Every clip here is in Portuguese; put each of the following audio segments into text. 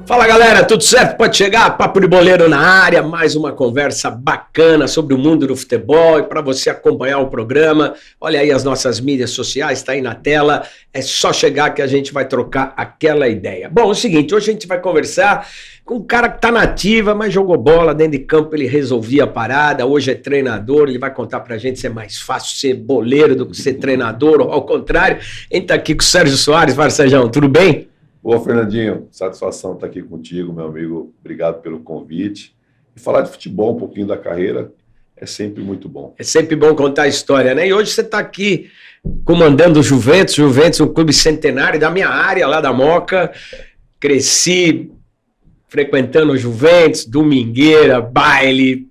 Fala galera, tudo certo? Pode chegar? Papo de Boleiro na área, mais uma conversa bacana sobre o mundo do futebol e para você acompanhar o programa, olha aí as nossas mídias sociais, está aí na tela, é só chegar que a gente vai trocar aquela ideia. Bom, é o seguinte, hoje a gente vai conversar com um cara que está na ativa, mas jogou bola dentro de campo, ele resolvia a parada, hoje é treinador, ele vai contar pra gente se é mais fácil ser boleiro do que ser treinador, ou ao contrário. A gente tá aqui com o Sérgio Soares. Fala, Sérgio, tudo bem? Boa, Fernandinho, satisfação estar aqui contigo, meu amigo, obrigado pelo convite. E falar de futebol, um pouquinho da carreira, é sempre muito bom. É sempre bom contar a história, né? E hoje você está aqui comandando o Juventus, um clube centenário da minha área, lá da Moca. Cresci frequentando o Juventus, domingueira, baile,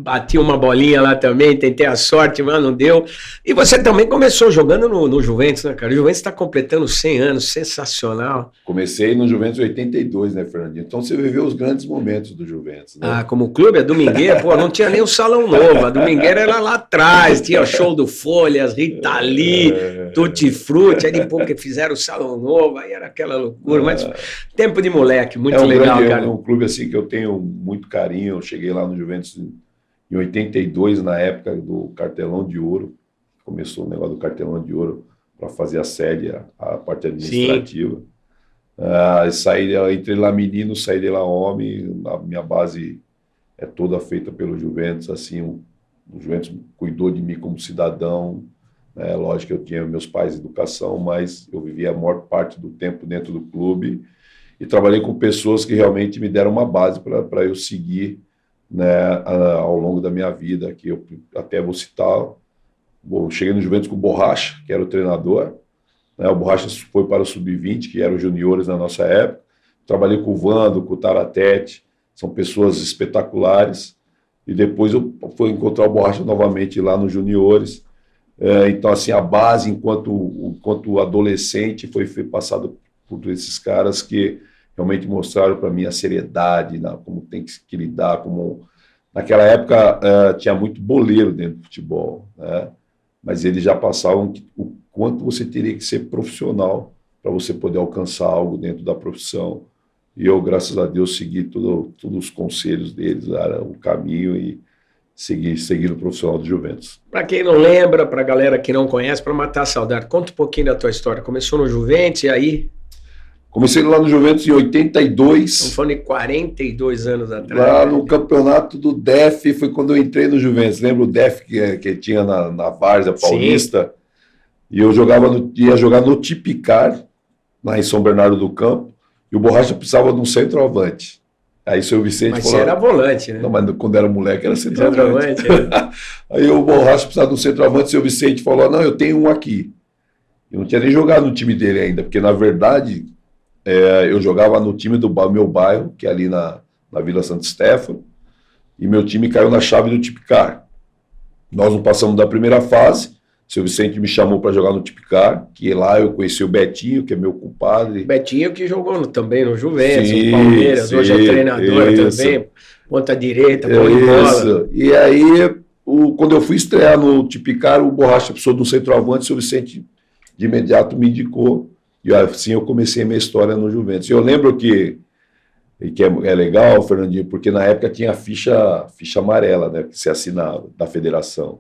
bati uma bolinha lá também, tentei a sorte, mas não deu. E você também começou jogando no Juventus, né, cara? O Juventus está completando 100 anos, sensacional. Comecei no Juventus em 82, né, Fernandinho? Então você viveu os grandes momentos do Juventus, né? Ah, como clube, a domingueira, pô, não tinha nem o Salão Novo, a domingueira era lá atrás, tinha show do Folhas, Rita Lee, Tutti Frutti, aí depois que fizeram o Salão Novo, aí era aquela loucura, mas tempo de moleque, muito legal, cara. É um clube assim que eu tenho muito carinho, eu cheguei lá no Juventus em 82, na época do Cartelão de Ouro, começou o negócio do Cartelão de Ouro para fazer a sede, a parte administrativa. Entrei lá menino, saí de lá homem, a minha base é toda feita pelo Juventus, assim, o Juventus cuidou de mim como cidadão, né? Lógico que eu tinha meus pais de educação, mas eu vivia a maior parte do tempo dentro do clube e trabalhei com pessoas que realmente me deram uma base para eu seguir, né, ao longo da minha vida, que eu até vou citar. Cheguei no Juventus com o Borracha, que era o treinador, né, o Borracha foi para o Sub-20, que eram os juniores na nossa época. Trabalhei com o Vando, com o Taratete, são pessoas espetaculares, e depois eu fui encontrar o Borracha novamente lá nos juniores. Então, assim, a base, enquanto adolescente, foi passada por esses caras que realmente mostraram para mim a seriedade, como tem que lidar, como... Naquela época tinha muito boleiro dentro do futebol, né? Mas eles já passavam o quanto você teria que ser profissional para você poder alcançar algo dentro da profissão. E eu, graças a Deus, segui todos os conselhos deles, o caminho, e segui no profissional do Juventus. Para quem não lembra, para a galera que não conhece, para matar a saudade, conta um pouquinho da tua história. Começou no Juventus e aí... Comecei lá no Juventus em 82. Estamos falando de 42 anos atrás. Lá no campeonato do DEF, foi quando eu entrei no Juventus. Lembra o DEF que tinha na Várzea Paulista? Sim. E eu ia jogar no Tipicar, lá em São Bernardo do Campo, e o Borracha precisava de um centroavante. Aí o seu Vicente mas falou... Mas você era volante, né? Não, mas quando era moleque era centroavante. Aí o Borracha precisava de um centroavante, o seu Vicente falou, não, eu tenho um aqui. Eu não tinha nem jogado no time dele ainda, porque na verdade... eu jogava no time do meu bairro, que é ali na Vila Santo Stefano, e meu time caiu na chave do Tipicar. Nós não passamos da primeira fase, o seu Vicente me chamou para jogar no Tipicar, que lá eu conheci o Betinho, que é meu compadre. Betinho que jogou também no Juventus, no Palmeiras, hoje é treinador também, ponta direita, bom de bola. E aí, quando eu fui estrear no Tipicar, o Borracha precisou de um centroavante, o seu Vicente de imediato me indicou. E assim eu comecei a minha história no Juventus. Eu lembro que é legal, Fernandinho, porque na época tinha a ficha amarela, né, que se assinava, da federação.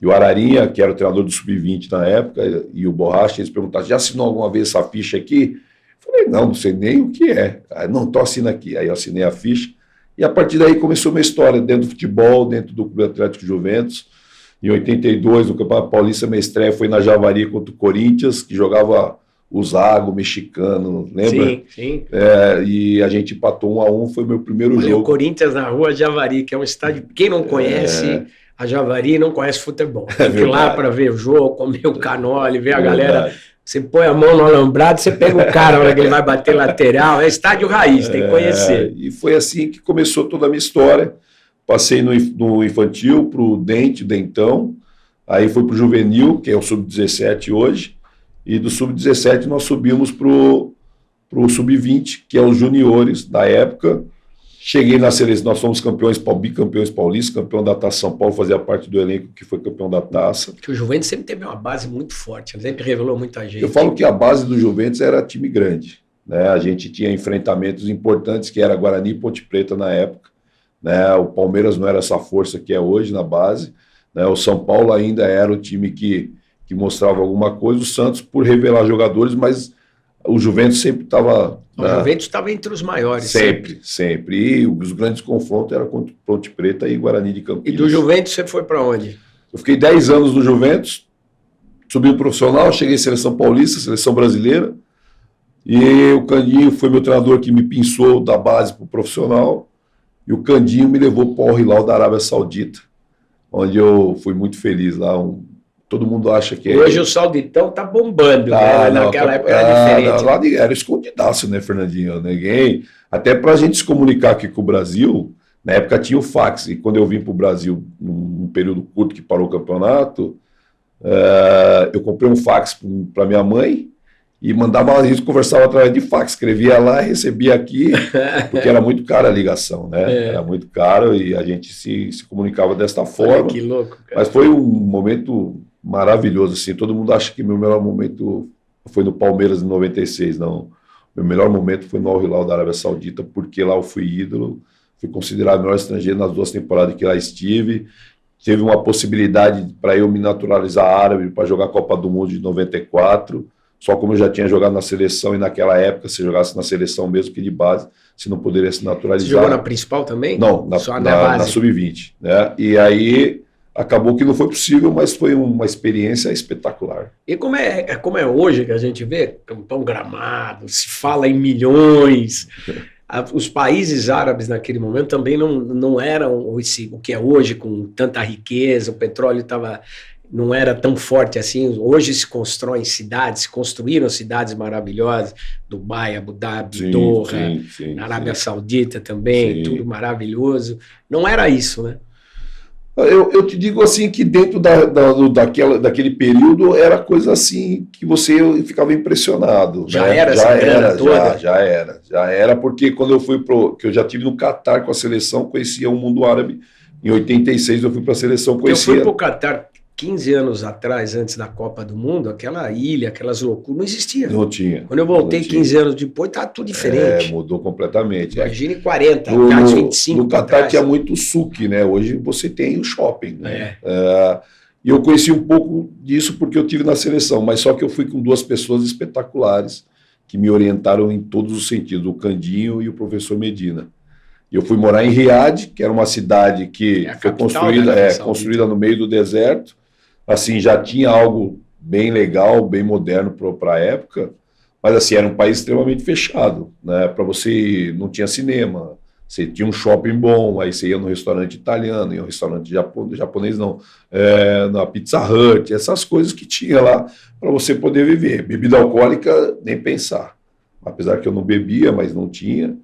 E o Ararinha, que era o treinador do Sub-20 na época, e o Borracha, eles perguntaram, já assinou alguma vez essa ficha aqui? Eu falei, não sei nem o que é. Não, então assina aqui. Aí eu assinei a ficha. E a partir daí começou minha história dentro do futebol, dentro do Clube Atlético Juventus. Em 82, no Campeonato Paulista, minha estreia foi na Javari contra o Corinthians, que jogava... o Zago, mexicano, lembra? Sim, sim. E a gente empatou 1-1, foi o meu primeiro jogo. O Corinthians na Rua Javari, que é um estádio, quem não conhece a Javari não conhece futebol. Tem que ir lá para ver o jogo, comer o canole, ver a galera. Você põe a mão no alambrado, você pega o cara na hora que ele vai bater lateral. É estádio raiz, tem que conhecer. E foi assim que começou toda a minha história. Passei no infantil para o Dentão, aí foi para o juvenil, que é o Sub-17 hoje. E do Sub-17 nós subimos para o Sub-20, que é os juniores da época. Cheguei na seleção, nós fomos bicampeões paulistas, campeão da Taça São Paulo, fazia parte do elenco que foi campeão da Taça. Que o Juventus sempre teve uma base muito forte, sempre revelou muita gente. Eu falo que a base do Juventus era time grande, né? A gente tinha enfrentamentos importantes, que era Guarani e Ponte Preta na época, né? O Palmeiras não era essa força que é hoje na base, né? O São Paulo ainda era o time que mostrava alguma coisa, o Santos por revelar jogadores, mas o Juventus sempre estava... O Juventus estava entre os maiores. Sempre. E os grandes confrontos eram contra Ponte Preta e Guarani de Campinas. E do Juventus você foi para onde? Eu fiquei 10 anos no Juventus, subi o profissional, cheguei em seleção paulista, seleção brasileira, e o Candinho foi meu treinador que me pinçou da base para o profissional, e o Candinho me levou para o Al Hilal da Arábia Saudita, onde eu fui muito feliz lá. Todo mundo acha que... Hoje o Sauditão tá bombando, né? Naquela época era diferente. Lá era escondidaço, né, Fernandinho? Ninguém... Até para a gente se comunicar aqui com o Brasil, na época tinha o fax, e quando eu vim para o Brasil, num período curto que parou o campeonato, eu comprei um fax para minha mãe e mandava, a gente conversava através de fax, escrevia lá e recebia aqui, porque era muito cara a ligação, né? Era muito caro e a gente se comunicava desta forma. Olha, que louco, cara. Mas foi um momento maravilhoso, assim. Todo mundo acha que meu melhor momento foi no Palmeiras em 96, não. Meu melhor momento foi no Al Hilal da Arábia Saudita, porque lá eu fui ídolo, fui considerado o melhor estrangeiro nas 2 temporadas que lá estive. Teve uma possibilidade para eu me naturalizar árabe para jogar a Copa do Mundo de 94, só como eu já tinha jogado na seleção, e naquela época, se jogasse na seleção mesmo que de base, você não poderia se naturalizar. Você jogou na principal também? Não, na sub-20. Né? E aí acabou que não foi possível, mas foi uma experiência espetacular. E como é hoje que a gente vê, Campão Gramado, se fala em milhões... Os países árabes naquele momento também não eram o que é hoje, com tanta riqueza, o petróleo não era tão forte assim. Hoje se constroem cidades, se construíram cidades maravilhosas, Dubai, Abu Dhabi, Doha, na Arábia Saudita também, tudo maravilhoso. Não era isso, né? Eu te digo assim que dentro daquele período era coisa assim que você ficava impressionado. Já era essa grana toda? Já era, porque quando eu fui que eu já estive no Catar com a seleção, conhecia o mundo árabe. Em 86 eu fui para a seleção, conhecia... Eu fui para o Catar 15 anos atrás, antes da Copa do Mundo, aquela ilha, aquelas loucuras, não existia. Não tinha. Quando eu voltei 15 anos depois, tá tudo diferente. Mudou completamente. Imagine 40, 25 no Catar tinha muito suque, né? Hoje você tem o shopping. Né? E eu conheci um pouco disso porque eu tive na seleção, mas só que eu fui com 2 pessoas espetaculares que me orientaram em todos os sentidos, o Candinho e o professor Medina. E eu fui morar em Riad, que era uma cidade que foi construída no meio do deserto. Assim, já tinha algo bem legal, bem moderno para a época, mas assim, era um país extremamente fechado, né? Para você, não tinha cinema, você tinha um shopping bom, aí você ia no restaurante italiano, ia no restaurante japonês não, na Pizza Hut, essas coisas que tinha lá para você poder viver. Bebida alcoólica, nem pensar. Apesar que eu não bebia, mas não tinha.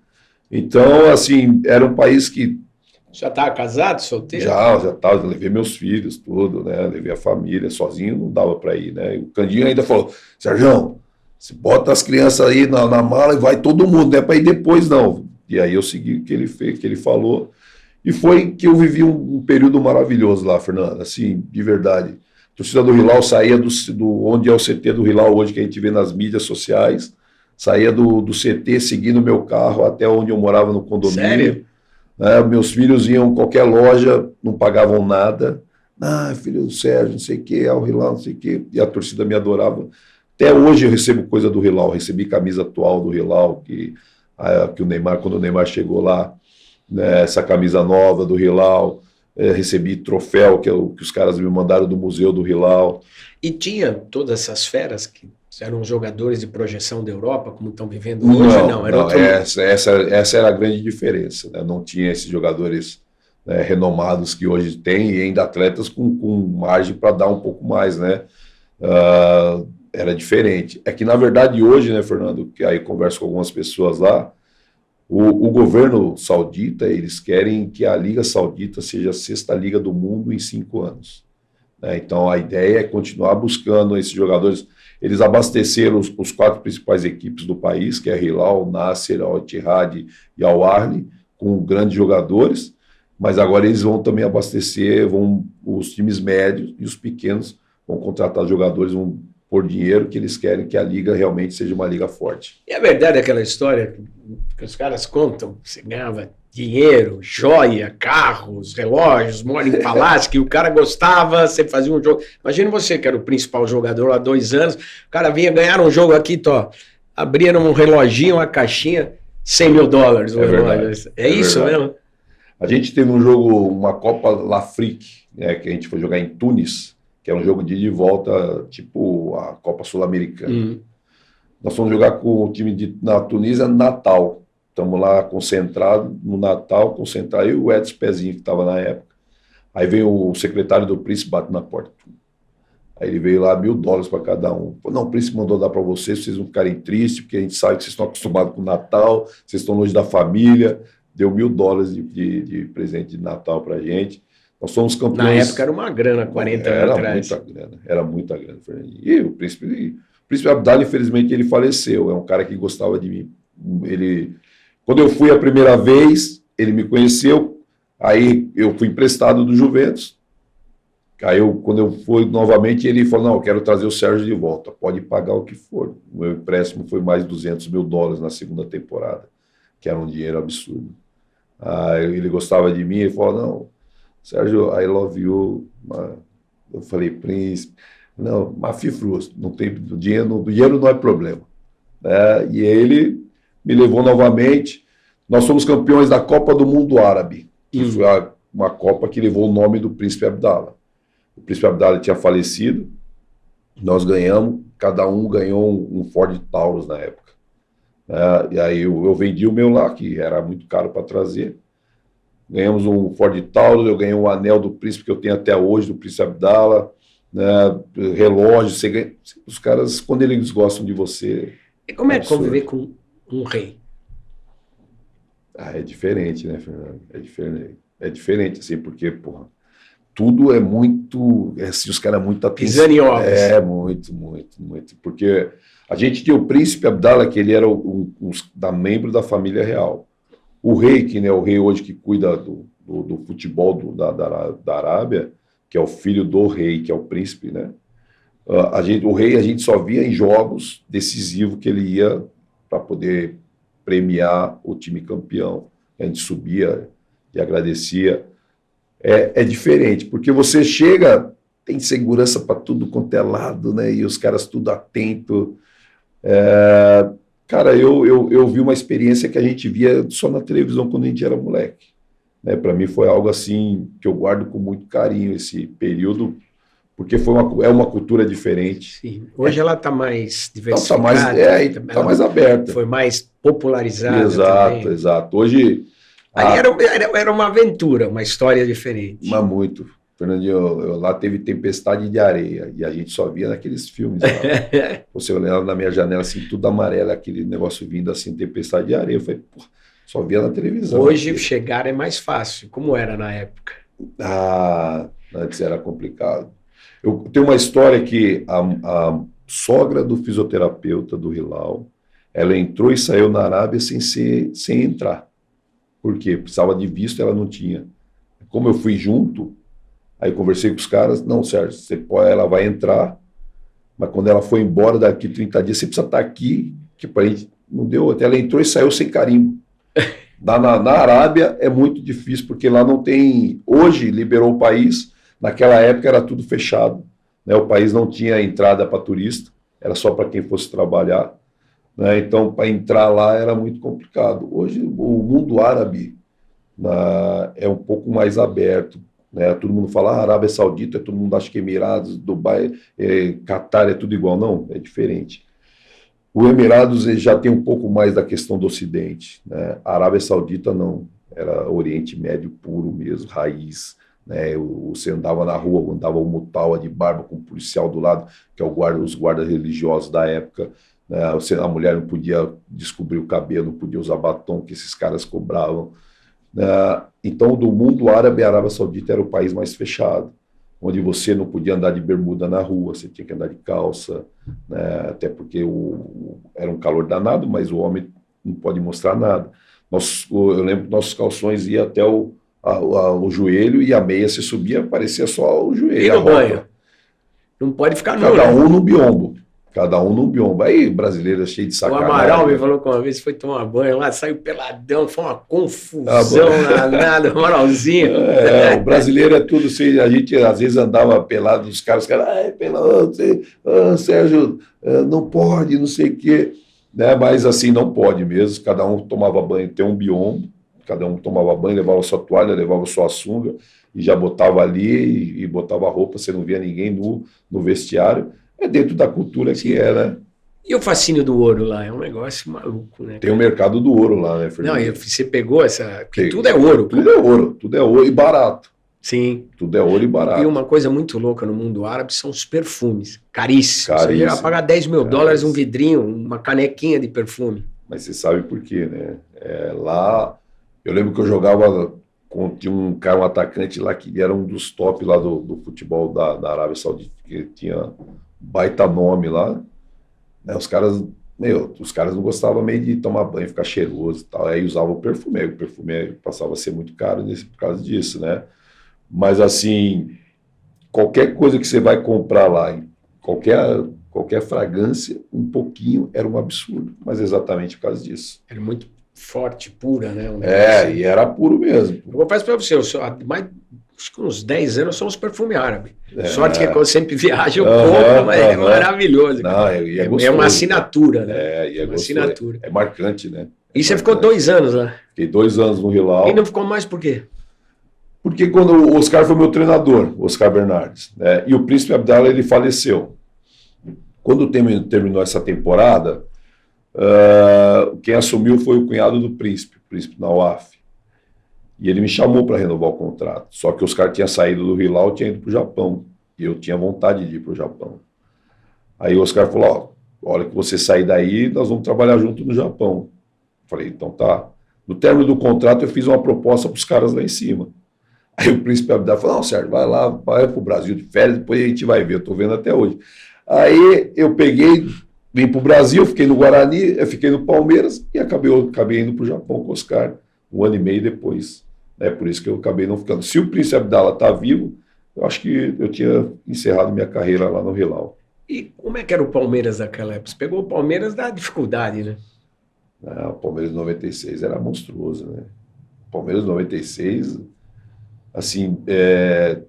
Então, assim, era um país que... Já estava casado, solteiro? Já estava, levei meus filhos, tudo, né? Levei a família, sozinho não dava para ir, né? E o Candinho ainda falou, Sérgio, você bota as crianças aí na mala e vai todo mundo, não é para ir depois, não. E aí eu segui o que ele fez, o que ele falou, e foi que eu vivi um período maravilhoso lá, Fernando, assim, de verdade. A torcida do Hilal saía onde é o CT do Hilal hoje, que a gente vê nas mídias sociais, saía do CT seguindo o meu carro até onde eu morava no condomínio. Sério? Meus filhos iam em qualquer loja, não pagavam nada. Filho do Sérgio, não sei o que, Al Hilal, não sei o que. E a torcida me adorava. Até hoje eu recebo coisa do Hilal. Recebi camisa atual do Hilal, que o Neymar, quando o Neymar chegou lá, né, essa camisa nova do Hilal. Recebi troféu que os caras me mandaram do museu do Hilal. E tinha todas essas feras que eram jogadores de projeção da Europa, como estão vivendo hoje? Não, essa era a grande diferença. Né? Não tinha esses jogadores renomados que hoje tem, e ainda atletas com margem para dar um pouco mais. Né? Era diferente. É que, na verdade, hoje, né, Fernando, que aí converso com algumas pessoas lá, o governo saudita, eles querem que a Liga Saudita seja a 6ª liga do mundo em 5 anos. Né? Então, a ideia é continuar buscando esses jogadores. Eles abasteceram os 4 principais equipes do país, que é Hilal, Nasser, Al Ittihad e Al Ahly, com grandes jogadores, mas agora eles vão também abastecer, os times médios e os pequenos vão contratar jogadores, vão pôr dinheiro, que eles querem que a liga realmente seja uma liga forte. E é verdade aquela história que os caras contam, você ganhava dinheiro, joia, carros, relógios, mora em palácio, que o cara gostava, você fazia um jogo. Imagina você, que era o principal jogador lá há 2 anos, o cara vinha ganhar um jogo aqui, abria um reloginho, uma caixinha, $100 mil o relógio. É isso verdade. Mesmo? A gente teve um jogo, uma Copa L'Afrique, né, que a gente foi jogar em Tunis, que é um jogo de ida e volta, tipo a Copa Sul-Americana. Nós fomos jogar com o time na Tunísia, Natal. Estamos lá concentrados no Natal, concentrado, eu e o Edson Pezinho, que estava na época. Aí veio o secretário do Príncipe, bate na porta. Aí ele veio lá, $1.000 para cada um. Falei, não, o Príncipe mandou dar para vocês não ficarem tristes, porque a gente sabe que vocês estão acostumados com o Natal, vocês estão longe da família. Deu $1.000 de presente de Natal para a gente. Nós somos campeões. Na época era uma grana, 40 anos atrás. Era muita grana, Fernandinho. E o Príncipe Abdala, infelizmente, ele faleceu. É um cara que gostava de mim. Quando eu fui a primeira vez, ele me conheceu, aí eu fui emprestado do Juventus. Aí quando eu fui novamente, ele falou, não, eu quero trazer o Sérgio de volta, pode pagar o que for. O meu empréstimo foi mais $200 mil na segunda temporada, que era um dinheiro absurdo. Aí ele gostava de mim, ele falou, não, Sérgio, I love you. Eu falei, Príncipe, não, mafifrus, não tem dinheiro não é problema. E ele me levou novamente. Nós somos campeões da Copa do Mundo Árabe, que foi uma Copa que levou o nome do Príncipe Abdala. O Príncipe Abdala tinha falecido, nós ganhamos, cada um ganhou um Ford Taurus na época. E aí eu vendi o meu lá, que era muito caro para trazer. Ganhamos um Ford Taurus, eu ganhei um anel do Príncipe que eu tenho até hoje, do Príncipe Abdala, né, relógio, você ganha. Os caras, quando eles gostam de você... E como é conviver com um rei? É diferente, né, Fernando? É diferente, assim, porque, porra, tudo é muito... assim, os caras muito atenção. Pisando em ovos. Muito. Porque a gente tinha o Príncipe Abdala, que ele era membro da família real. O rei, que é o rei hoje que cuida do futebol da Arábia, que é o filho do rei, que é o príncipe, né? O rei a gente só via em jogos decisivos que ele ia para poder premiar o time campeão. A gente subia e agradecia. É diferente, porque você chega, tem segurança para tudo quanto é lado, né? E os caras tudo atento. Cara, eu vi uma experiência que a gente via só na televisão quando a gente era moleque. Né? Para mim foi algo assim que eu guardo com muito carinho esse período, porque é uma cultura diferente. Sim. Hoje ela está mais diversificada. Está mais aberta. Foi mais popularizada. Exato. Hoje... era uma aventura, uma história diferente. Mas muito. Fernandinho, lá teve tempestade de areia, e a gente só via naqueles filmes. Você olhava na minha janela, assim, tudo amarelo, aquele negócio vindo assim, tempestade de areia. Eu falei, pô, só via na televisão. Hoje chegar é mais fácil, como era na época. Antes era complicado. Eu tenho uma história que a sogra do fisioterapeuta do Hilal, ela entrou e saiu na Arábia sem entrar. Por quê? Precisava de visto, ela não tinha. Como eu fui junto, aí conversei com os caras, não, Sérgio, ela vai entrar, mas quando ela for embora daqui 30 dias, você precisa estar aqui, que para a gente não deu, até ela entrou e saiu sem carimbo. Na Arábia é muito difícil, porque lá não tem, hoje liberou o país, naquela época era tudo fechado, né? O país não tinha entrada para turista, era só para quem fosse trabalhar, né? Então para entrar lá era muito complicado. Hoje o mundo árabe é um pouco mais aberto. Né? Todo mundo fala Arábia Saudita, todo mundo acha que Emirados, Dubai, Catar é tudo igual. Não, é diferente. O Emirados já tem um pouco mais da questão do Ocidente. Né? A Arábia Saudita não, era Oriente Médio puro mesmo, raiz. Né? Você andava na rua, andava o Mutawa de barba com um policial do lado, que é os guardas religiosos da época. Né? A mulher não podia descobrir o cabelo, não podia usar batom, que esses caras cobravam. Então, do mundo árabe, a Arábia Saudita era o país mais fechado, onde você não podia andar de bermuda na rua, você tinha que andar de calça, né? Até porque era um calor danado, mas o homem não pode mostrar nada. Eu lembro que nossos calções iam até o joelho e a meia se subia, parecia só o joelho. E no banho? Não pode ficar nu, Cada um no biombo. Cada um no biombo. Aí, brasileiro é cheio de sacanagem. O Amaral me falou que uma vez foi tomar banho lá, saiu peladão, foi uma confusão danada, Amaralzinho. O brasileiro é tudo assim, a gente às vezes andava pelado, os caras, pelado, Sérgio, não pode, não sei o quê. Né? Mas assim, não pode mesmo, cada um tomava banho, tem um biombo, cada um tomava banho, levava sua toalha, levava sua sunga, e já botava ali e botava a roupa, você não via ninguém no vestiário. É dentro da cultura que é, né? E o fascínio do ouro lá? É um negócio maluco, né? Tem o mercado do ouro lá, né, Fernando? Não, e você pegou essa... Porque tudo é ouro. Tudo é ouro e barato. Sim. Tudo é ouro e barato. E uma coisa muito louca no mundo árabe são os perfumes. Caríssimos. Você vai pagar $10 mil um vidrinho, uma canequinha de perfume. Mas você sabe por quê, né? Lá, eu lembro que eu jogava... Tinha um atacante lá que era um dos top lá do futebol da Arábia Saudita, que tinha baita nome lá, né? Os caras não gostavam meio de tomar banho, ficar cheiroso e tal, aí usavam o perfume passava a ser muito caro por causa disso, né? Mas assim, qualquer coisa que você vai comprar lá, qualquer fragrância, um pouquinho era um absurdo, mas exatamente por causa disso. Era muito forte, pura, né? E era puro mesmo. Eu vou fazer para você, acho que uns 10 anos são os perfumes árabes. Sorte que eu sempre viajo, eu compro, mas é maravilhoso. Não, é uma assinatura, né? É uma assinatura. É marcante, né? E você ficou 2 anos lá? Fiquei 2 anos no Hilal. E não ficou mais por quê? Porque quando o Oscar foi meu treinador, o Oscar Bernardes, né? E o Príncipe Abdallah, ele faleceu. Quando terminou essa temporada, quem assumiu foi o cunhado do príncipe, o príncipe Nawaf. E ele me chamou para renovar o contrato. Só que os caras tinham saído do Hilal e tinham ido para o Japão. E eu tinha vontade de ir para o Japão. Aí o Oscar falou, hora que você sair daí, nós vamos trabalhar junto no Japão. Falei, então tá. No término do contrato, eu fiz uma proposta para os caras lá em cima. Aí o príncipe Abdallah falou, não, Sérgio, vai lá, vai para o Brasil de férias, depois a gente vai ver, eu estou vendo até hoje. Aí eu vim para o Brasil, fiquei no Guarani, eu fiquei no Palmeiras e acabei indo para o Japão com o Oscar 1 ano e meio depois. É por isso que eu acabei não ficando. Se o Príncipe Abdallah está vivo, eu acho que eu tinha encerrado minha carreira lá no Hilal. E como é que era o Palmeiras naquela época? Você pegou o Palmeiras da dificuldade, né? O Palmeiras de 96 era monstruoso, né? O Palmeiras de 96, assim,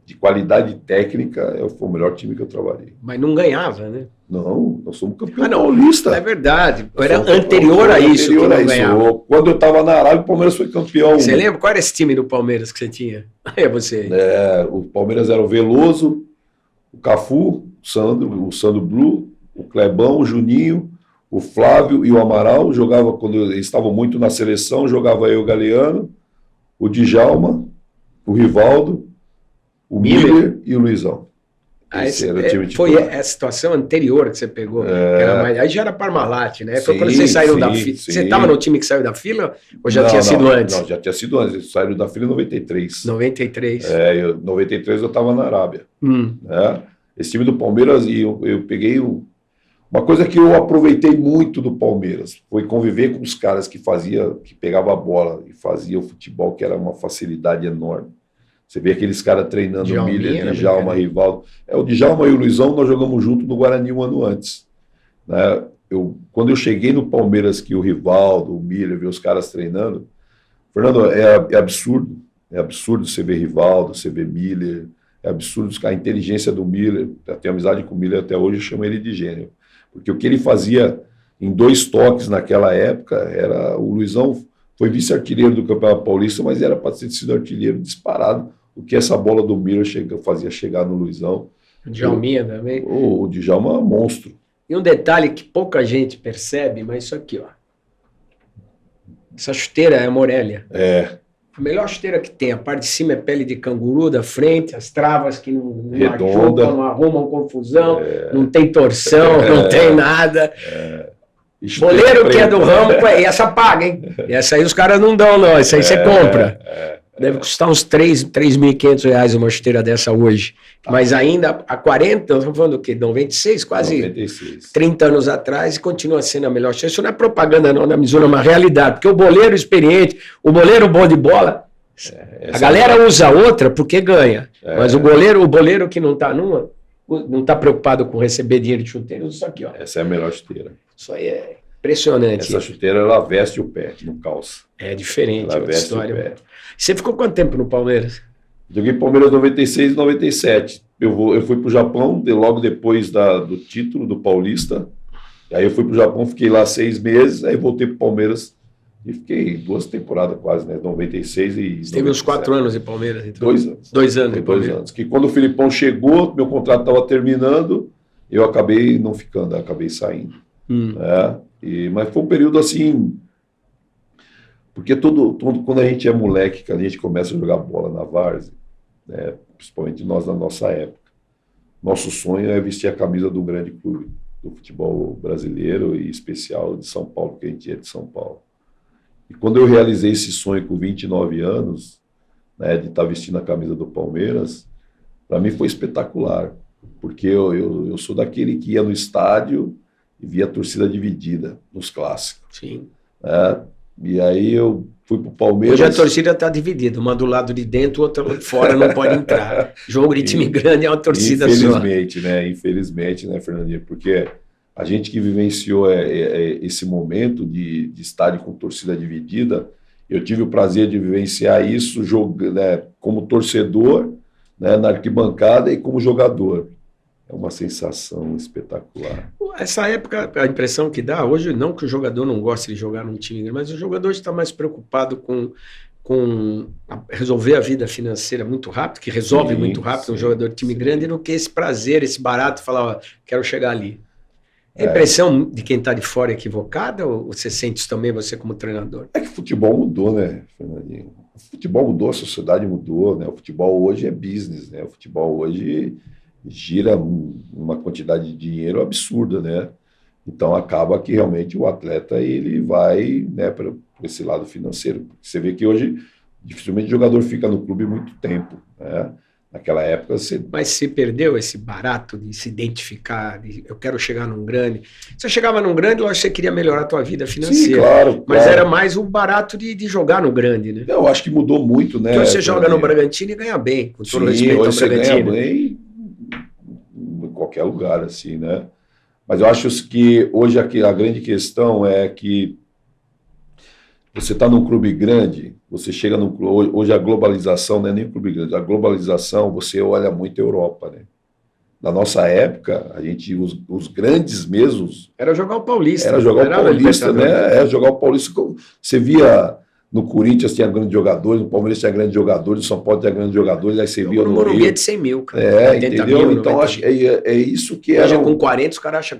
de qualidade técnica, foi o melhor time que eu trabalhei. Mas não ganhava, né? Não, nós somos campeão paulista. É verdade. Era anterior a isso que não ganhava. Quando eu estava na Arábia, o Palmeiras foi campeão. Você lembra? Qual era esse time do Palmeiras que você tinha? Você. O Palmeiras era o Veloso, o Cafu, o Sandro Blu, o Clebão, o Juninho, o Flávio e o Amaral. Jogava, quando eles estavam muito na seleção, jogava eu, o Galeano, o Djalma, o Rivaldo, o Miller e o Luizão. Foi a situação anterior que você pegou. Aí já era Parmalat, né? Foi quando vocês saíram da fila. Você estava no time que saiu da fila ou já tinha sido antes? Não, já tinha sido antes. Eles saíram da fila em 93. 93. Em 93 eu estava na Arábia. Esse time do Palmeiras, eu peguei uma coisa que eu aproveitei muito do Palmeiras, foi conviver com os caras que pegavam a bola e faziam o futebol, que era uma facilidade enorme. Você vê aqueles caras treinando o Miller, Djalma, Rivaldo. O Djalma e o Luizão nós jogamos junto no Guarani 1 ano antes. Né? Quando eu cheguei no Palmeiras, que o Rivaldo, o Miller, vi os caras treinando, Fernando, é absurdo. É absurdo você ver Rivaldo, você ver Miller. É absurdo a inteligência do Miller. Eu tenho amizade com o Miller até hoje, eu chamo ele de gênio. Porque o que ele fazia em 2 toques naquela época, o Luizão foi vice-artilheiro do Campeonato Paulista, mas era para ter sido artilheiro disparado. O que essa bola do Miller fazia chegar no Luizão. O Djalminha também. O Djalma é um monstro. E um detalhe que pouca gente percebe, mas isso aqui, ó. Essa chuteira é a Morelia. A melhor chuteira que tem. A parte de cima é pele de canguru, da frente, as travas que não machucam, não arrumam confusão, não tem torção, não tem nada. Boleiro que é do ramo, e essa paga, hein? E essa aí os caras não dão, não. Essa aí você compra. Deve custar uns R$3.500 uma chuteira dessa hoje. Mas ainda há 40, nós estamos falando do quê? 96, quase 96. 30 anos atrás, e continua sendo a melhor chuteira. Isso não é propaganda não da Mizuno, é uma realidade. Porque o boleiro experiente, o boleiro bom de bola, a galera usa outra porque ganha. Mas o boleiro que não está numa, não está preocupado com receber dinheiro de chuteira, usa isso aqui, ó. Essa é a melhor chuteira. Isso aí é impressionante. Essa chuteira, ela veste o pé, não calça. É diferente, ela a veste história. o pé. Você ficou quanto tempo no Palmeiras? Joguei Palmeiras 96 e 97. Eu fui para o Japão logo depois do título do Paulista. Aí eu fui para o Japão, fiquei lá 6 meses, aí voltei para o Palmeiras e fiquei 2 temporadas quase, né? 96 e... Você teve uns 4 anos em Palmeiras, então? 2 anos. 2 anos Foi em 2 Palmeiras. anos. Que quando o Filipão chegou, meu contrato estava terminando, eu acabei não ficando, acabei saindo. Né? Mas foi um período assim... Porque quando a gente é moleque, que a gente começa a jogar bola na várzea, né, principalmente nós na nossa época, nosso sonho é vestir a camisa do grande clube do futebol brasileiro e especial de São Paulo, que a gente é de São Paulo. E quando eu realizei esse sonho com 29 anos, né, de estar vestindo a camisa do Palmeiras, para mim foi espetacular, porque eu sou daquele que ia no estádio e via a torcida dividida nos clássicos. Sim. E aí eu fui pro Palmeiras. Hoje a torcida está dividida, uma do lado de dentro, outra de fora, não pode entrar. Jogo de time grande é uma torcida Infelizmente, né, Fernandinho? Porque a gente que vivenciou esse momento de estádio com torcida dividida, eu tive o prazer de vivenciar isso né, como torcedor, né, na arquibancada e como jogador. É uma sensação espetacular. Essa época, a impressão que dá, hoje não que o jogador não goste de jogar num time, mas o jogador está mais preocupado com resolver a vida financeira muito rápido, que resolve muito rápido um jogador de time grande, do que esse prazer, esse barato, falar, ó, quero chegar ali. A impressão de quem está de fora é equivocada, ou você sente isso também, você como treinador? É que o futebol mudou, né, Fernandinho? O futebol mudou, a sociedade mudou, né? O futebol hoje é business, né? O futebol hoje gira uma quantidade de dinheiro absurda, né? Então acaba que realmente o atleta ele vai, né, para esse lado financeiro. Você vê que hoje dificilmente o jogador fica no clube muito tempo, né? Naquela época você... Mas se perdeu esse barato de se identificar, eu quero chegar num grande. Você chegava num grande, lógico que você queria melhorar a tua vida financeira. Sim, claro. Mas era mais o barato de jogar no grande, né? Eu acho que mudou muito, né? Porque você joga no Bragantino e ganha bem, com todo respeito ao Bragantino. Você ganha bem em qualquer lugar, assim, né? Mas eu acho que hoje a grande questão é que você está num clube grande, você chega num clube... Hoje a globalização não é nem clube grande, a globalização você olha muito a Europa, né? Na nossa época, a gente, os grandes mesmos... Era jogar o Paulista. Era jogar o Paulista, né? Era jogar o Paulista. Você via... No Corinthians tinha grandes jogadores, no Palmeiras tinha grandes jogadores, no São Paulo tinha grandes jogadores, aí você via no Morumbi é de 100 mil, cara. Entendeu? Então, acho que é isso que era... Hoje com 40 os caras acham...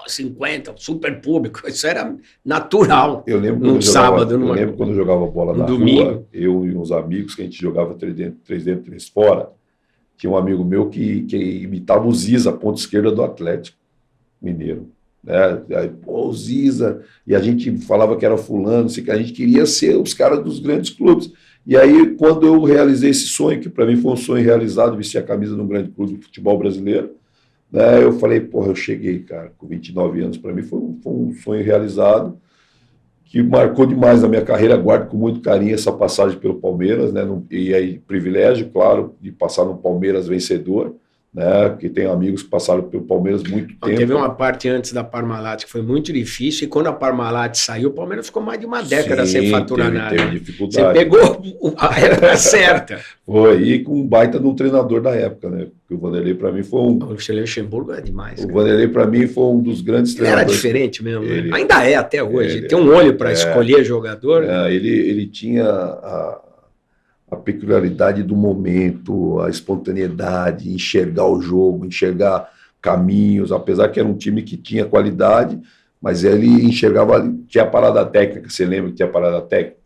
50, super público, isso era natural. Eu lembro num sábado, eu lembro quando eu jogava bola na rua, eu e uns amigos que a gente jogava 3 dentro, 3 fora. Tinha um amigo meu que imitava o Ziza, ponta esquerda do Atlético Mineiro. Né? Aí, o Ziza, e a gente falava que era fulano, que a gente queria ser os caras dos grandes clubes. E aí, quando eu realizei esse sonho, que para mim foi um sonho realizado, vestir a camisa de um grande clube de futebol brasileiro, né, eu falei, porra, eu cheguei, cara, com 29 anos, para mim foi um sonho realizado, que marcou demais a minha carreira, guardo com muito carinho essa passagem pelo Palmeiras, né, e aí privilégio, claro, de passar no Palmeiras vencedor, né, porque tenho amigos que passaram pelo Palmeiras muito tempo. Teve uma parte antes da Parmalat que foi muito difícil, e quando a Parmalat saiu, o Palmeiras ficou mais de uma década sem faturar nada. Teve dificuldade. Você pegou a época certa. Foi, e com um baita de um treinador da época, né, porque o Vanderlei para mim foi um... O Luxemburgo é demais. O Vanderlei para mim foi um dos grandes treinadores. Era diferente mesmo, né? Ainda é até hoje, tem um olho para escolher jogador. Ele tinha a peculiaridade do momento, a espontaneidade, enxergar o jogo, enxergar caminhos, apesar que era um time que tinha qualidade, mas ele enxergava, tinha a parada técnica, você lembra que tinha a parada técnica?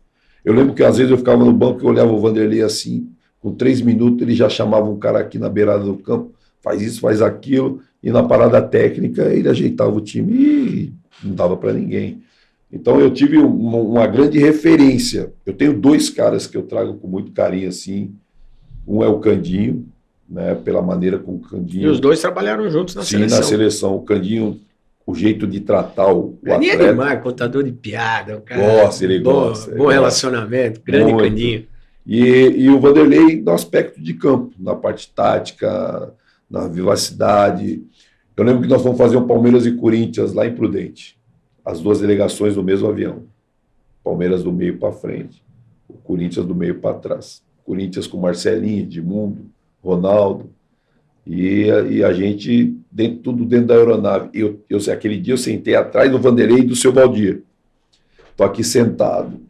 Eu lembro que às vezes eu ficava no banco e olhava o Vanderlei assim, com 3 minutos ele já chamava um cara aqui na beirada do campo, faz isso, faz aquilo, e na parada técnica ele ajeitava o time e não dava para ninguém. Então eu tive uma grande referência. Eu tenho dois caras que eu trago com muito carinho, assim. Um é o Candinho, né, pela maneira como o Candinho... E os dois trabalharam juntos na seleção. Sim, na seleção. O Candinho, o jeito de tratar o Candinho atleta... é demais, contador de piada, o cara... Ele gosta. Bom relacionamento, grande muito. Candinho. E o Vanderlei no aspecto de campo, na parte tática, na vivacidade. Eu lembro que nós fomos fazer um Palmeiras e Corinthians lá em Prudente. As duas delegações no mesmo avião. Palmeiras do meio para frente, o Corinthians do meio para trás. Corinthians com Marcelinho, Edmundo, Ronaldo. E a gente, tudo dentro da aeronave. Aquele dia eu sentei atrás do Vanderlei e do seu Valdir. Estou aqui sentado.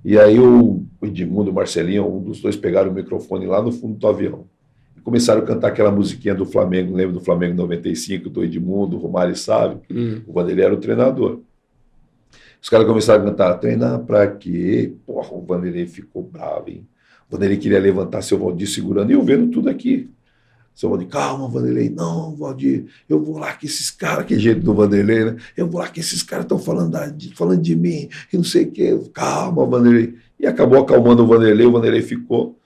E aí o Edmundo e o Marcelinho, um dos dois, pegaram o microfone lá no fundo do avião. E começaram a cantar aquela musiquinha do Flamengo. Lembra do Flamengo 95, do Edmundo, o Romário sabe? O Vanderlei era o treinador. Os caras começaram a cantar, treinar pra quê? Porra, o Vanderlei ficou bravo, hein? O Vanderlei queria levantar seu Valdir segurando, e eu vendo tudo aqui. Seu Valdir, calma, Vanderlei. Não, Valdir, eu vou lá que esses caras, que jeito do Vanderlei, né? Eu vou lá que esses caras estão falando de mim, e não sei o quê. Calma, Vanderlei. E acabou acalmando o Vanderlei ficou.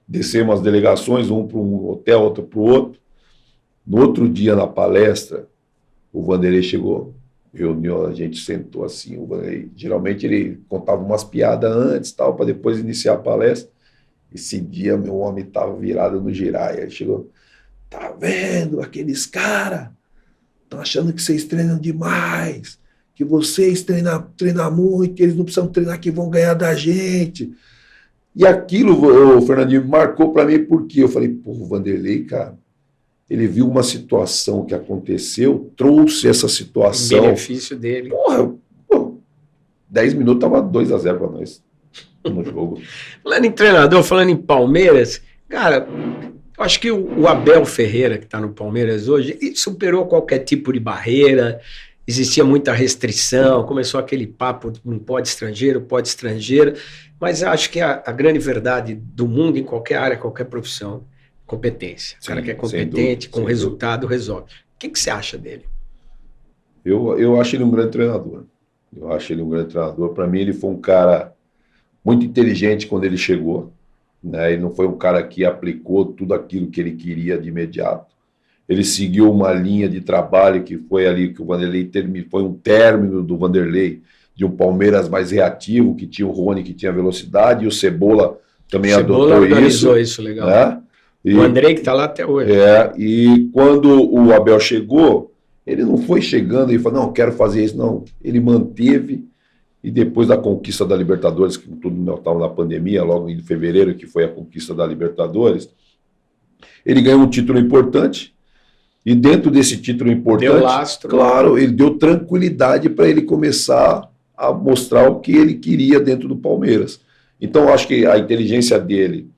Descemos as delegações, um para um hotel, outro para o outro. No outro dia, na palestra, o Vanderlei chegou. Reunião, a gente sentou assim, o Vanderlei, geralmente ele contava umas piadas antes, tal, para depois iniciar a palestra. Esse dia, meu homem estava virado no giraia. Ele chegou... Tá vendo? Aqueles caras estão achando que vocês treinam demais, que vocês treinam muito, que eles não precisam treinar, que vão ganhar da gente. E aquilo, o Fernandinho, marcou para mim porque eu falei, pô, o Vanderlei, cara, ele viu uma situação que aconteceu, trouxe essa situação. O benefício dele. Porra, 10 minutos estava 2-0 para nós no jogo. Falando em treinador, falando em Palmeiras, cara... Eu acho que o Abel Ferreira, que está no Palmeiras hoje, ele superou qualquer tipo de barreira, existia muita restrição, começou aquele papo, não pode estrangeiro, mas eu acho que a grande verdade do mundo, em qualquer área, qualquer profissão, competência. O cara que é competente, com resultado, resolve. O que você acha dele? Eu acho ele um grande treinador. Para mim, ele foi um cara muito inteligente quando ele chegou. Né? Ele não foi um cara que aplicou tudo aquilo que ele queria de imediato. Ele seguiu uma linha de trabalho que foi ali que o Vanderlei foi um término do Vanderlei, de um Palmeiras mais reativo, que tinha o Rony, que tinha velocidade, e o Cebola também adotou isso. Legal. Né? O Andrei que está lá até hoje. E quando o Abel chegou, ele não foi chegando e falou, não, quero fazer isso, não. Ele manteve. E depois da conquista da Libertadores, que tudo estava na pandemia, logo em fevereiro, que foi a conquista da Libertadores, ele ganhou um título importante. E dentro desse título importante, deu lastro, claro, ele deu tranquilidade para ele começar a mostrar o que ele queria dentro do Palmeiras. Então, acho que a inteligência dele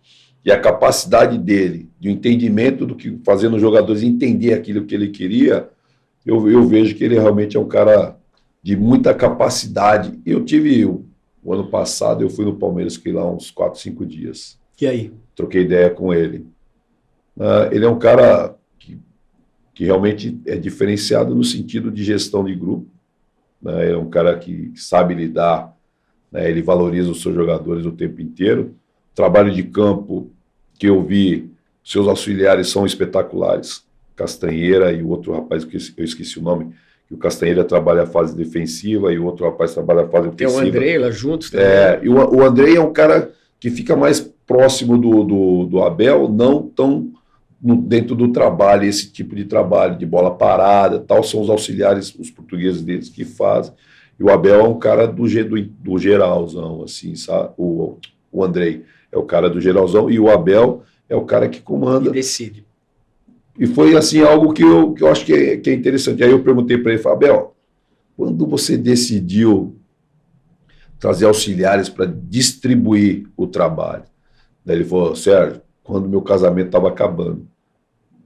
e a capacidade dele, de um entendimento do que fazendo os jogadores entender aquilo que ele queria, eu vejo que ele realmente é um cara de muita capacidade. Eu tive, o ano passado, eu fui no Palmeiras, fiquei lá uns 4, 5 dias. E aí? Troquei ideia com ele. Ele é um cara que realmente é diferenciado no sentido de gestão de grupo. Né? É um cara que sabe lidar, né? Ele valoriza os seus jogadores o tempo inteiro. Trabalho de campo que eu vi, seus auxiliares são espetaculares. Castanheira e o outro rapaz, que eu esqueci o nome, que o Castanheira trabalha a fase defensiva e o outro rapaz trabalha a fase ofensiva. Tem o Andrei lá juntos também. E o Andrei é um cara que fica mais próximo do Abel, não tão dentro do trabalho, esse tipo de trabalho, de bola parada, tal, são os auxiliares, os portugueses deles que fazem. E o Abel é um cara do geralzão, assim, sabe? O Andrei é o cara do geralzão e o Abel é o cara que comanda. E decide. E foi assim algo que eu acho que é interessante. Aí eu perguntei para ele, Abel, quando você decidiu trazer auxiliares para distribuir o trabalho? Daí ele falou, Sérgio, quando meu casamento estava acabando.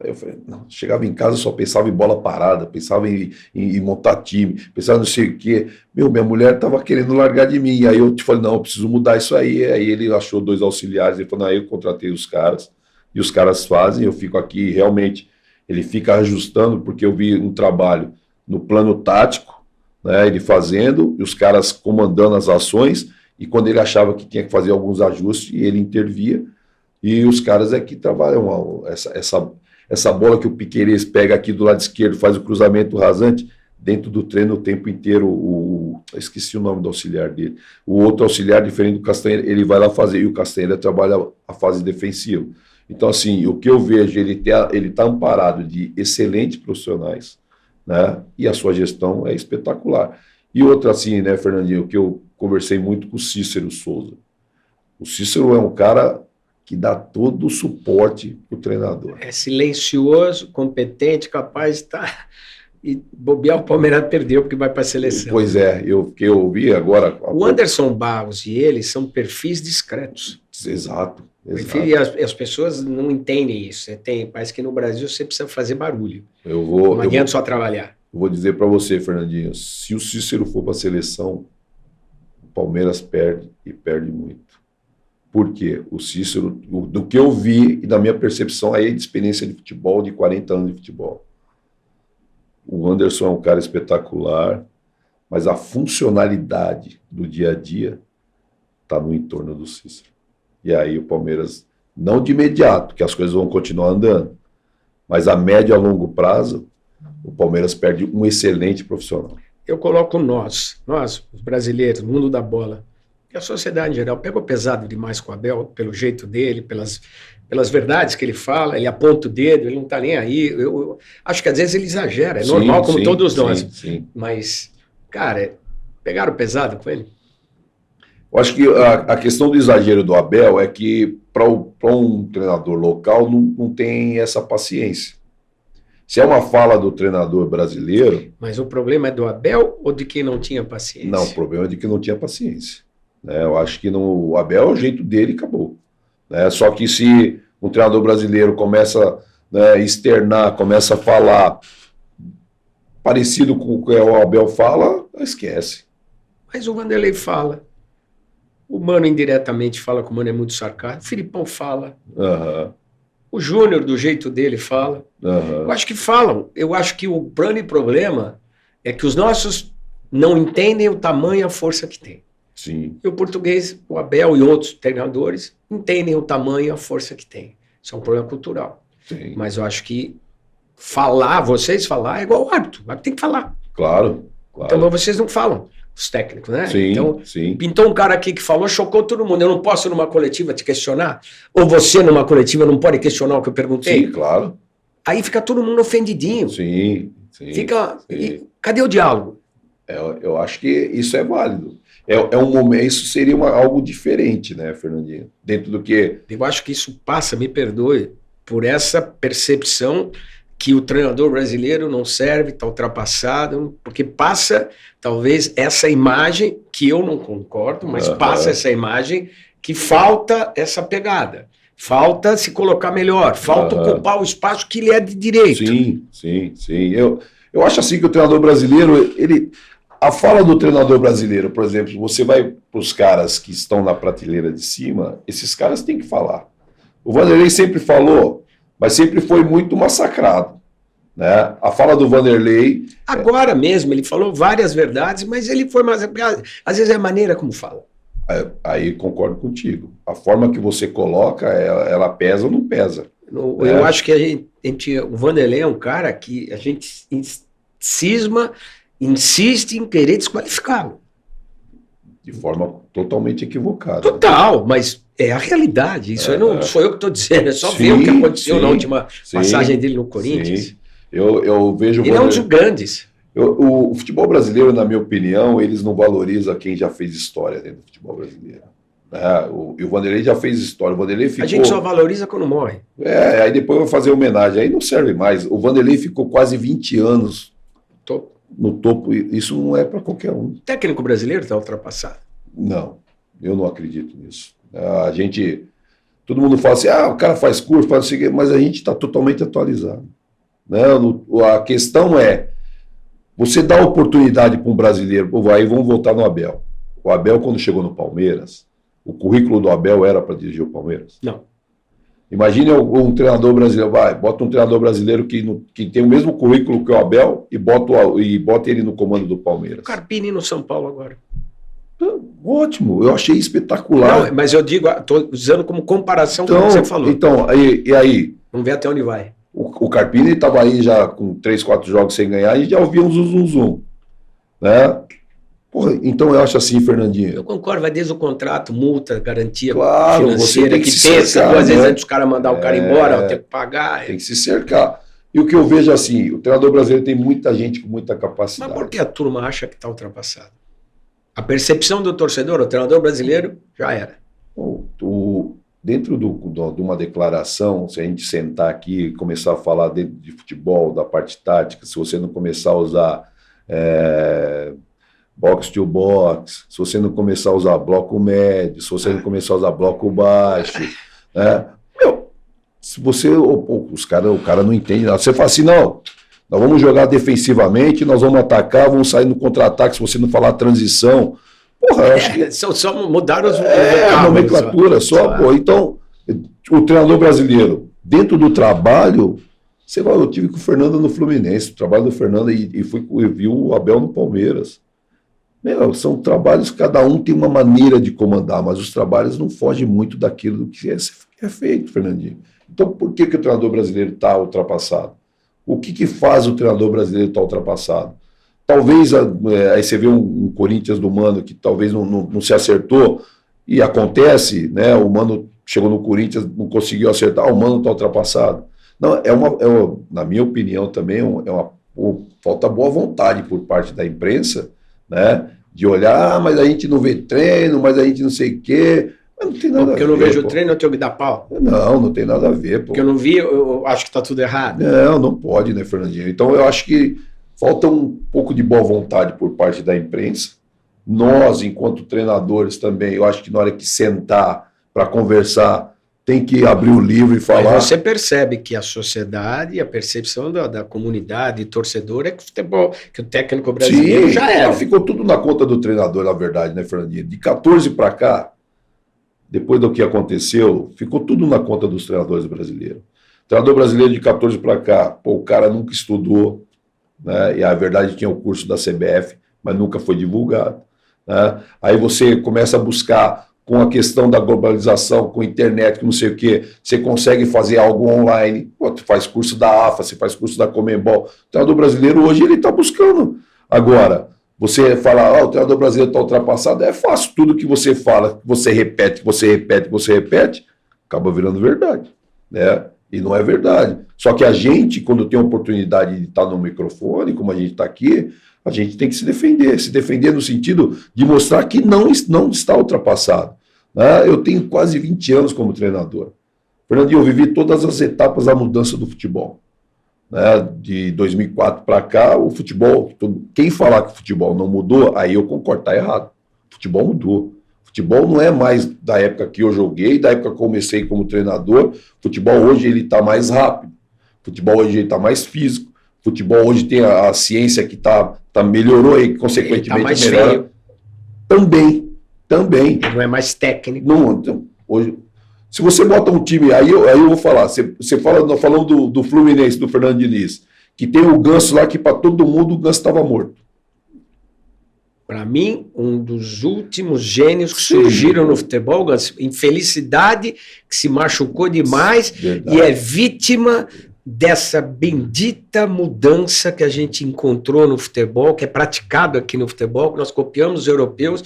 Aí eu falei, não, chegava em casa, só pensava em bola parada, pensava em montar time, pensava não sei o quê. Minha mulher estava querendo largar de mim. Aí eu te falei, não, eu preciso mudar isso aí. Aí ele achou 2 auxiliares, ele falou, não, aí eu contratei os caras. E os caras fazem, eu fico aqui, realmente, ele fica ajustando, porque eu vi um trabalho no plano tático, né? Ele fazendo, e os caras comandando as ações, e quando ele achava que tinha que fazer alguns ajustes, ele intervia, e os caras é que trabalham essa bola que o Piquerez pega aqui do lado esquerdo, faz o cruzamento rasante, dentro do treino o tempo inteiro, esqueci o nome do auxiliar dele, o outro auxiliar, diferente do Castanheira, ele vai lá fazer, e o Castanheira trabalha a fase defensiva. Então, assim, o que eu vejo, ele tá amparado de excelentes profissionais, né? E a sua gestão é espetacular. E outra, assim, né, Fernandinho, que eu conversei muito com o Cícero Souza. O Cícero é um cara que dá todo o suporte para o treinador. É silencioso, competente, capaz de estar... E bobear, o Palmeiras perdeu porque vai para a seleção. Pois é, que eu ouvi agora... O Anderson Barros e ele são perfis discretos. Exato. E as pessoas não entendem isso. Parece que no Brasil você precisa fazer barulho. Não adianta só trabalhar. Eu vou dizer para você, Fernandinho, se o Cícero for para a seleção, o Palmeiras perde e perde muito. Por quê? O Cícero, do que eu vi e da minha percepção aí de experiência de futebol, de 40 anos de futebol. O Anderson é um cara espetacular, mas a funcionalidade do dia a dia está no entorno do Cícero. E aí o Palmeiras, não de imediato, que as coisas vão continuar andando, mas a médio e a longo prazo, o Palmeiras perde um excelente profissional. Eu coloco nós, os brasileiros, mundo da bola, e a sociedade em geral, pegou pesado demais com o Abel, pelo jeito dele, pelas verdades que ele fala, ele aponta o dedo, ele não está nem aí. Eu acho que às vezes ele exagera, é normal, como todos nós. Sim. Mas, cara, pegaram pesado com ele? Eu acho que a questão do exagero do Abel é que para um treinador local não tem essa paciência. Se é uma fala do treinador brasileiro... Mas o problema é do Abel ou de quem não tinha paciência? Não, o problema é de quem não tinha paciência. Né? Eu acho que o Abel é o jeito dele e acabou. Né? Só que se um treinador brasileiro começa a externar, começa a falar parecido com o que o Abel fala, esquece. Mas o Vanderlei fala. O Mano indiretamente fala que o Mano é muito sarcástico. O Filipão fala. O Júnior, do jeito dele, fala. Eu acho que falam. Eu acho que o grande problema é que os nossos não entendem o tamanho e a força que tem. Sim. E o português, o Abel e outros treinadores entendem o tamanho e a força que tem. Isso é um problema cultural. Sim. Mas eu acho que vocês falar é igual o árbitro. O árbitro tem que falar. Claro. Então vocês não falam, os técnicos, né? Sim, então, sim. Pintou um cara aqui que falou, chocou todo mundo. Eu não posso numa coletiva te questionar? Ou você numa coletiva não pode questionar o que eu perguntei? Sim, claro. Aí fica todo mundo ofendidinho. Sim. Cadê o diálogo? Eu acho que isso é válido. É um momento, isso seria algo diferente, né, Fernandinho? Dentro do que... Eu acho que isso passa, me perdoe, por essa percepção que o treinador brasileiro não serve, está ultrapassado, porque passa, talvez, essa imagem, que eu não concordo, mas passa essa imagem que falta essa pegada. Falta se colocar melhor, falta ocupar o espaço que lhe é de direito. Sim. Eu acho assim que o treinador brasileiro, a fala do treinador brasileiro, por exemplo, você vai para os caras que estão na prateleira de cima, esses caras têm que falar. O Vanderlei sempre falou, mas sempre foi muito massacrado. Né? A fala do Vanderlei... Agora mesmo, ele falou várias verdades, mas ele foi massacrado. Às vezes é a maneira como fala. Aí concordo contigo. A forma que você coloca, ela pesa ou não pesa. Eu acho que o Vanderlei é um cara que a gente insiste em querer desqualificá-lo. De forma totalmente equivocada. Total, mas é a realidade. Isso não sou eu que estou dizendo, é só ver o que aconteceu na última passagem dele no Corinthians. Sim. Eu vejo... Ele é um dos grandes. O futebol brasileiro, na minha opinião, eles não valorizam quem já fez história dentro do futebol brasileiro. E o Vanderlei já fez história. O Vanderlei ficou... A gente só valoriza quando morre. Aí depois vai fazer homenagem. Aí não serve mais. O Vanderlei ficou quase 20 anos no topo. Isso não é para qualquer um. O técnico brasileiro está ultrapassado? Não, eu não acredito nisso. Todo mundo fala assim, o cara faz curso, mas a gente está totalmente atualizado. Né? A questão é, você dá oportunidade para um brasileiro, aí vamos voltar no Abel. O Abel, quando chegou no Palmeiras, o currículo do Abel era para dirigir o Palmeiras? Não. Imagine um treinador brasileiro, bota um treinador brasileiro que tem o mesmo currículo que o Abel e bota ele no comando do Palmeiras. O Carpini no São Paulo agora. Ótimo, eu achei espetacular. Não, mas eu digo, estou usando como comparação com o que você falou. Então, e aí? Vamos ver até onde vai. O Carpini estava aí já com 3, 4 jogos sem ganhar e já ouvia um zum, né? Porra, então eu acho assim, Fernandinho. Eu concordo, vai desde o contrato, multa, garantia financeira, que pensa 2 vezes antes dos caras mandar o cara embora, ter que pagar. Tem que se cercar. E o que eu vejo assim, o treinador brasileiro tem muita gente com muita capacidade. Mas por que a turma acha que está ultrapassado? A percepção do torcedor, o treinador brasileiro, já era. Dentro de uma declaração, se a gente sentar aqui e começar a falar de futebol, da parte tática, se você não começar a usar box to box, se você não começar a usar bloco médio, se você não começar a usar bloco baixo, né? Se você, o cara não entende nada. Você fala assim, não, nós vamos jogar defensivamente, nós vamos atacar, vamos sair no contra-ataque, se você não falar transição. Porra, eu acho que... Só mudaram a nomenclatura, só. Pô. Então, o treinador brasileiro, dentro do trabalho, eu tive com o Fernando no Fluminense, o trabalho do Fernando, e vi o Abel no Palmeiras. São trabalhos, cada um tem uma maneira de comandar, mas os trabalhos não fogem muito daquilo do que é feito, Fernandinho. Então, por que o treinador brasileiro está ultrapassado? O que faz o treinador brasileiro estar ultrapassado? Talvez, aí você vê um Corinthians do Mano que talvez não se acertou, e acontece, né? O Mano chegou no Corinthians, não conseguiu acertar, o Mano está ultrapassado. Não, na minha opinião também, falta boa vontade por parte da imprensa, né? De olhar, mas a gente não vê treino, mas a gente não sei o quê. Mas não tem nada a ver. Porque eu não vejo o treino, eu tenho que dar pau. Não tem nada a ver. Pô. Porque eu não vi, eu acho que está tudo errado. Não pode, né, Fernandinho? Então eu acho que falta um pouco de boa vontade por parte da imprensa. Nós, enquanto treinadores também, eu acho que na hora que sentar para conversar, tem que abrir o livro e falar. Mas você percebe que a sociedade, a percepção da comunidade torcedora é que o futebol, que o técnico brasileiro já era. Ficou tudo na conta do treinador, na verdade, né, Fernandinho? De 14 para cá, depois do que aconteceu, ficou tudo na conta dos treinadores brasileiros. O treinador brasileiro de 14 para cá, o cara nunca estudou, né? E a verdade tinha o curso da CBF, mas nunca foi divulgado, né? Aí você começa a buscar com a questão da globalização, com a internet, com não sei o quê, você consegue fazer algo online, você faz curso da AFA, você faz curso da Conmebol. O treinador brasileiro hoje ele está buscando. Agora, você fala, o treinador brasileiro está ultrapassado, é fácil, tudo que você fala, que você repete, acaba virando verdade, né? E não é verdade. Só que a gente, quando tem a oportunidade de estar no microfone, como a gente está aqui, a gente tem que se defender no sentido de mostrar que não está ultrapassado. Né? Eu tenho quase 20 anos como treinador. Fernandinho, eu vivi todas as etapas da mudança do futebol. Né? De 2004 para cá, o futebol, quem falar que o futebol não mudou, aí eu concordo, está errado. O futebol mudou. O futebol não é mais da época que eu joguei, da época que eu comecei como treinador. O futebol hoje ele está mais rápido. O futebol hoje ele está mais físico. O futebol hoje tem a ciência que melhorou e, consequentemente, mais melhora. feio. Também. Ele não é mais técnico. Não, hoje, se você bota um time, aí eu vou falar, você falando do Fluminense, do Fernando Diniz, que tem o Ganso lá que para todo mundo o Ganso estava morto. Para mim, um dos últimos gênios que surgiram no futebol, Ganso, infelicidade, que se machucou demais. Verdade. E é vítima dessa bendita mudança que a gente encontrou no futebol, que é praticado aqui no futebol, que nós copiamos os europeus.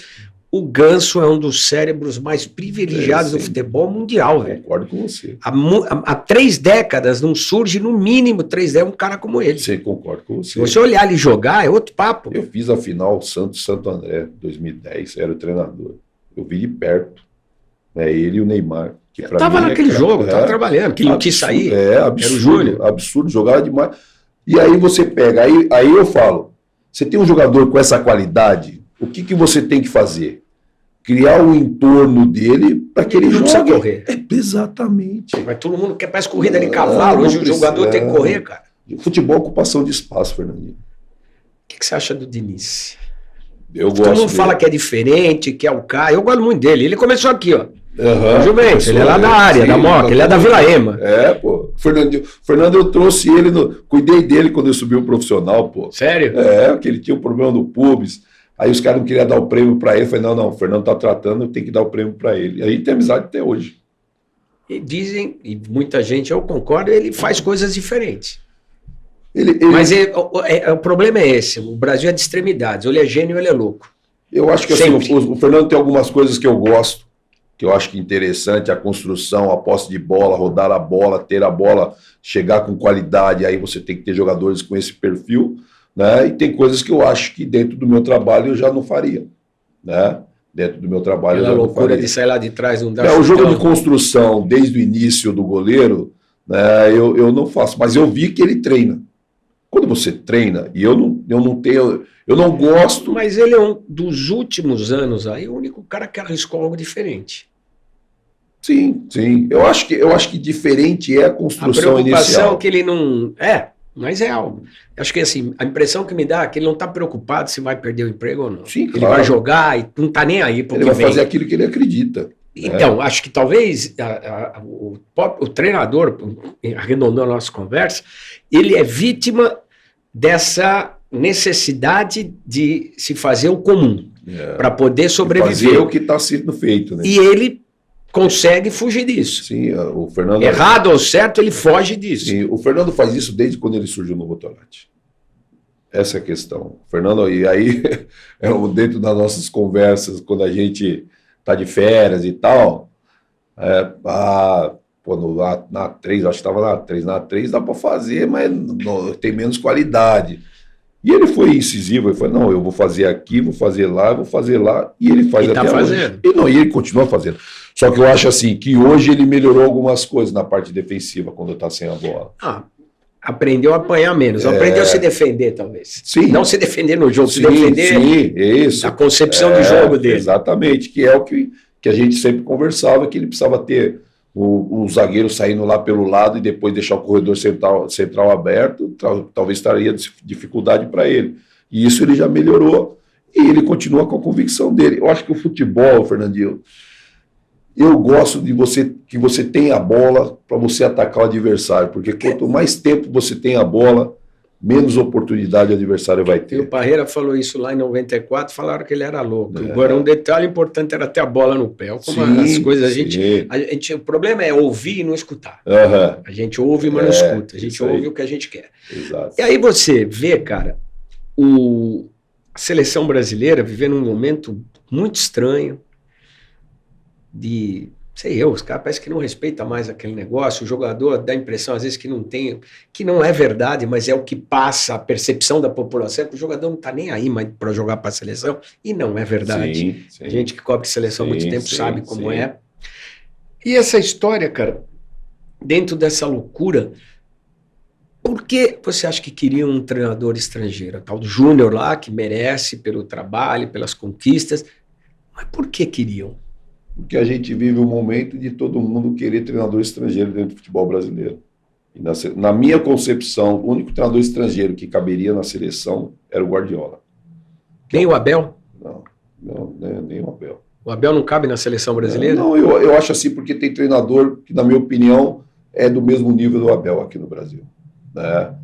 O Ganso é um dos cérebros mais privilegiados do futebol mundial. Velho. Concordo com você. Há 3 décadas não surge, no mínimo 3 décadas, um cara como ele. Sim, concordo com você. Se você olhar ele jogar, é outro papo. Eu fiz a final Santo André, 2010, era o treinador. Eu vi de perto. Ele e o Neymar. Estava naquele jogo, estava trabalhando, que não quis sair. Absurdo, absurdo, jogava demais. E aí você pega, aí eu falo, você tem um jogador com essa qualidade, o que você tem que fazer? Criar um entorno dele para que ele não precisa correr. Exatamente. Mas todo mundo quer mais corrida de cavalo, hoje o jogador tem que correr, cara. Futebol é ocupação de espaço, Fernandinho. O que você acha do Diniz? Eu gosto todo mundo fala que é diferente, que é o cara. Eu gosto muito dele. Ele começou aqui, ó. O Juventus, ele é lá da área, da Moca, ele é da Vila Ema. Pô. Fernando, eu trouxe ele, cuidei dele quando eu subi o profissional, pô. Sério? Porque ele tinha um problema no pubis. Aí os caras não queriam dar o prêmio para ele. Eu falei, não, o Fernando tá tratando, eu tenho que dar o prêmio para ele. E aí tem amizade até hoje. E dizem, e muita gente, eu concordo, ele faz coisas diferentes. Mas o problema é esse, o Brasil é de extremidades, ou ele é gênio ou ele é louco. Eu acho que assim, o Fernando tem algumas coisas que eu gosto, que eu acho que é interessante, a construção, a posse de bola, rodar a bola, ter a bola, chegar com qualidade, aí você tem que ter jogadores com esse perfil, né? E tem coisas que eu acho que dentro do meu trabalho eu já não faria, né? Dentro do meu trabalho Aquela eu já não loucura faria. de sair lá de trás, não dá O jogo de construção, desde o início do goleiro, né, eu não faço, mas eu vi que ele treina. Quando você treina, e eu não gosto. Mas ele é um dos últimos anos aí, o único cara que arriscou algo diferente. Sim. Eu acho que diferente é a construção inicial. A preocupação é que ele não. Mas é algo. Acho que assim, a impressão que me dá é que ele não está preocupado se vai perder o emprego ou não. Sim, ele vai jogar e não está nem aí. Ele vai fazer aquilo que ele acredita. Então, acho que talvez o treinador, arredondando a nossa conversa, ele é vítima dessa necessidade de se fazer o comum para poder sobreviver. Fazer o que está sendo feito. Né? E ele consegue fugir disso. Sim, o Fernando... Errado ou certo, ele foge disso. Sim, o Fernando faz isso desde quando ele surgiu no Votorantim. Essa é a questão. O Fernando, e aí, dentro das nossas conversas, quando a gente está de férias e tal, na 3, acho que estava na 3. Na 3 dá para fazer, mas tem menos qualidade. E ele foi incisivo, ele falou, não, eu vou fazer aqui, vou fazer lá, e ele faz até hoje. E ele continua fazendo. Só que eu acho assim, que hoje ele melhorou algumas coisas na parte defensiva, quando está sem a bola. Aprendeu a apanhar menos, aprendeu a se defender, talvez. Sim. Não se defender no jogo, se defender isso. da concepção de jogo dele. Exatamente, que é o que a gente sempre conversava, que ele precisava ter o zagueiro saindo lá pelo lado e depois deixar o corredor central aberto, talvez estaria dificuldade para ele. E isso ele já melhorou e ele continua com a convicção dele. Eu acho que o futebol, Fernandinho, eu gosto de que você tenha a bola para você atacar o adversário, porque quanto mais tempo você tem a bola, menos oportunidade o adversário vai ter. E o Parreira falou isso lá em 94, falaram que ele era louco. Agora, um detalhe importante era ter a bola no pé. Como as coisas, o problema é ouvir e não escutar. A gente ouve, mas não escuta. A gente ouve o que a gente quer. Exato. E aí você vê, cara, a seleção brasileira vivendo um momento muito estranho os caras parece que não respeitam mais aquele negócio, o jogador dá a impressão às vezes que não é verdade, mas é o que passa, a percepção da população, é que o jogador não está nem aí para jogar para a seleção, e não é verdade. A gente que cobre seleção há muito tempo sabe como é. E essa história, cara, dentro dessa loucura, por que você acha que queria um treinador estrangeiro? Tal do Júnior lá, que merece pelo trabalho, pelas conquistas, mas por que queriam? Porque a gente vive um momento de todo mundo querer treinador estrangeiro dentro do futebol brasileiro. E na minha concepção, o único treinador estrangeiro que caberia na seleção era o Guardiola. Nem o Abel? Não, nem o Abel. O Abel não cabe na seleção brasileira? Não, eu acho assim, porque tem treinador que, na minha opinião, é do mesmo nível do Abel aqui no Brasil. Né?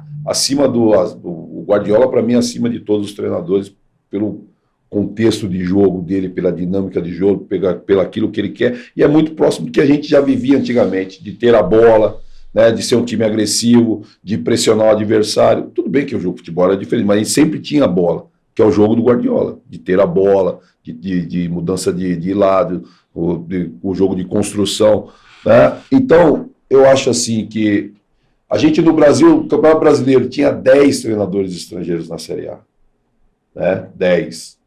O Guardiola, para mim, é acima de todos os treinadores, pelo contexto de jogo dele, pela dinâmica de jogo, pelo aquilo que ele quer, e é muito próximo do que a gente já vivia antigamente, de ter a bola, né, de ser um time agressivo, de pressionar o adversário. Tudo bem que o jogo de futebol era diferente, mas a gente sempre tinha a bola, que é o jogo do Guardiola, de ter a bola, de mudança de lado, o jogo de construção. Né? Então, eu acho assim que a gente no Brasil, o Campeonato Brasileiro, tinha 10 treinadores estrangeiros na Série A. Né? 10.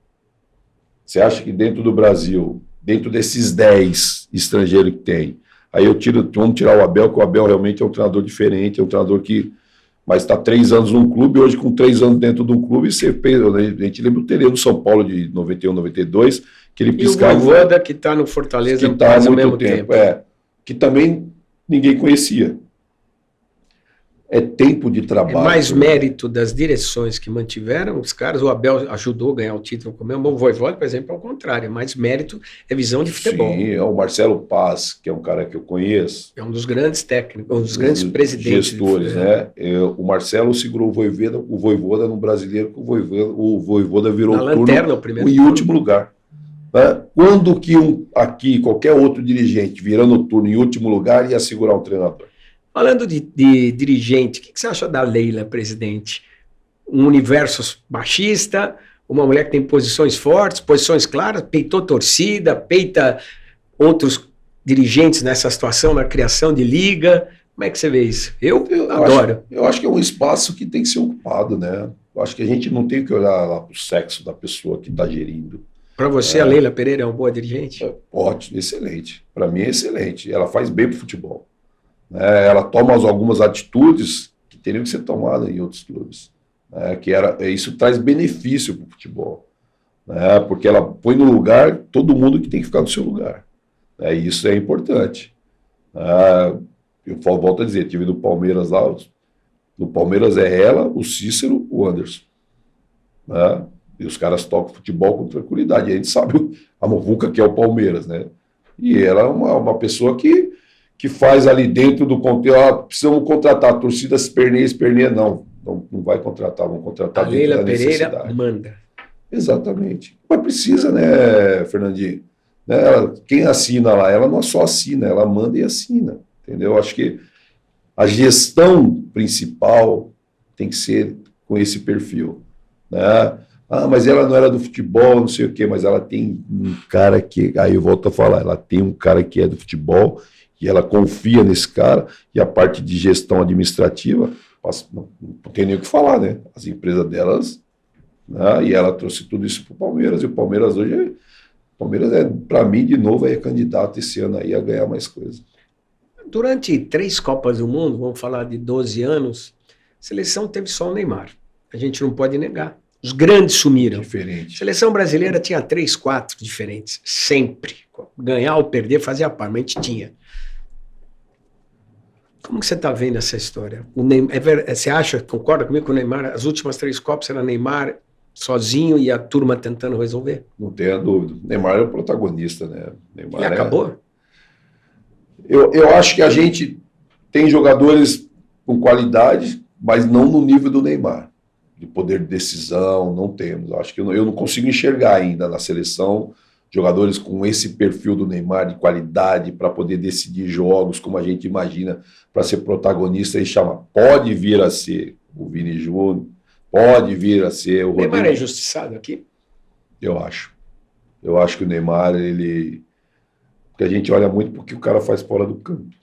Você acha que dentro do Brasil, dentro desses 10 estrangeiros que tem, aí vamos tirar o Abel, que o Abel realmente é um treinador diferente, é um treinador que mas está 3 anos num clube, hoje com 3 anos dentro de um clube, a gente lembra o Terê do São Paulo de 91, 92, que ele piscava... E o Voivoda, que está no Fortaleza que tá há muito tempo. Que também ninguém conhecia. É tempo de trabalho. É mais mérito das direções que mantiveram os caras. O Abel ajudou a ganhar o título com o meu Vojvoda, por exemplo, é o contrário. É mais mérito, é visão de futebol. Sim, é o Marcelo Paz, que é um cara que eu conheço. É um dos grandes técnicos, um dos grandes presidentes. Gestores, né? O Marcelo segurou o Vojvoda no Brasileiro, que o Vojvoda virou na lanterna, o primeiro em último lugar. Né? Quando que aqui, qualquer outro dirigente, virando o turno em último lugar, ia segurar um treinador? Falando de dirigente, o que você acha da Leila, presidente? Um universo machista, uma mulher que tem posições fortes, posições claras, peitou torcida, peita outros dirigentes nessa situação, na criação de liga. Como é que você vê isso? Eu adoro. Eu acho que é um espaço que tem que ser ocupado, né? Eu acho que a gente não tem que olhar lá para o sexo da pessoa que está gerindo. Para você, a Leila Pereira é uma boa dirigente? Ótimo, excelente. Para mim é excelente. Ela faz bem para o futebol. Ela toma algumas atitudes que teriam que ser tomadas em outros clubes. Isso traz benefício para o futebol. Porque ela põe no lugar todo mundo que tem que ficar no seu lugar. E isso é importante. Eu volto a dizer, tive do Palmeiras lá, do Palmeiras é ela, o Cícero, o Anderson. E os caras tocam futebol com tranquilidade. E a gente sabe a muvuca que é o Palmeiras, né? E ela é uma pessoa que faz ali dentro do conteúdo, precisamos contratar, a torcida esperneia, não vai contratar, vão contratar a Leila Pereira manda. Exatamente. Mas precisa, né, Fernandinho? Quem assina lá, ela não só assina, ela manda e assina, entendeu? Acho que a gestão principal tem que ser com esse perfil, né? Mas ela não era do futebol, não sei o quê, mas ela tem um cara que, aí eu volto a falar, ela tem um cara que é do futebol e ela confia nesse cara, e a parte de gestão administrativa, não tem nem o que falar, né? As empresas delas, né? E ela trouxe tudo isso para o Palmeiras, e o Palmeiras hoje, para mim, de novo, é candidato esse ano aí a ganhar mais coisas. Durante 3 Copas do Mundo, vamos falar de 12 anos, a seleção teve só o Neymar. A gente não pode negar. Os grandes sumiram. Diferente. A seleção brasileira tinha 3, 4 diferentes, sempre. Ganhar ou perder fazia parte, mas a gente tinha. Como que você está vendo essa história? Você acha, concorda comigo que o Neymar, as últimas 3 Copas era Neymar sozinho e a turma tentando resolver? Não tenha dúvida. Neymar é o protagonista, né? Neymar e acabou? Eu acho que a gente tem jogadores com qualidade, mas não no nível do Neymar. De poder de decisão, não temos. Acho que eu não consigo enxergar ainda na seleção jogadores com esse perfil do Neymar de qualidade para poder decidir jogos como a gente imagina para ser protagonista e chama. Pode vir a ser o Vini Júnior, pode vir a ser o Rodrigo. O Neymar é injustiçado aqui? Eu acho. Eu acho que o Neymar, porque a gente olha muito porque o cara faz fora do campo.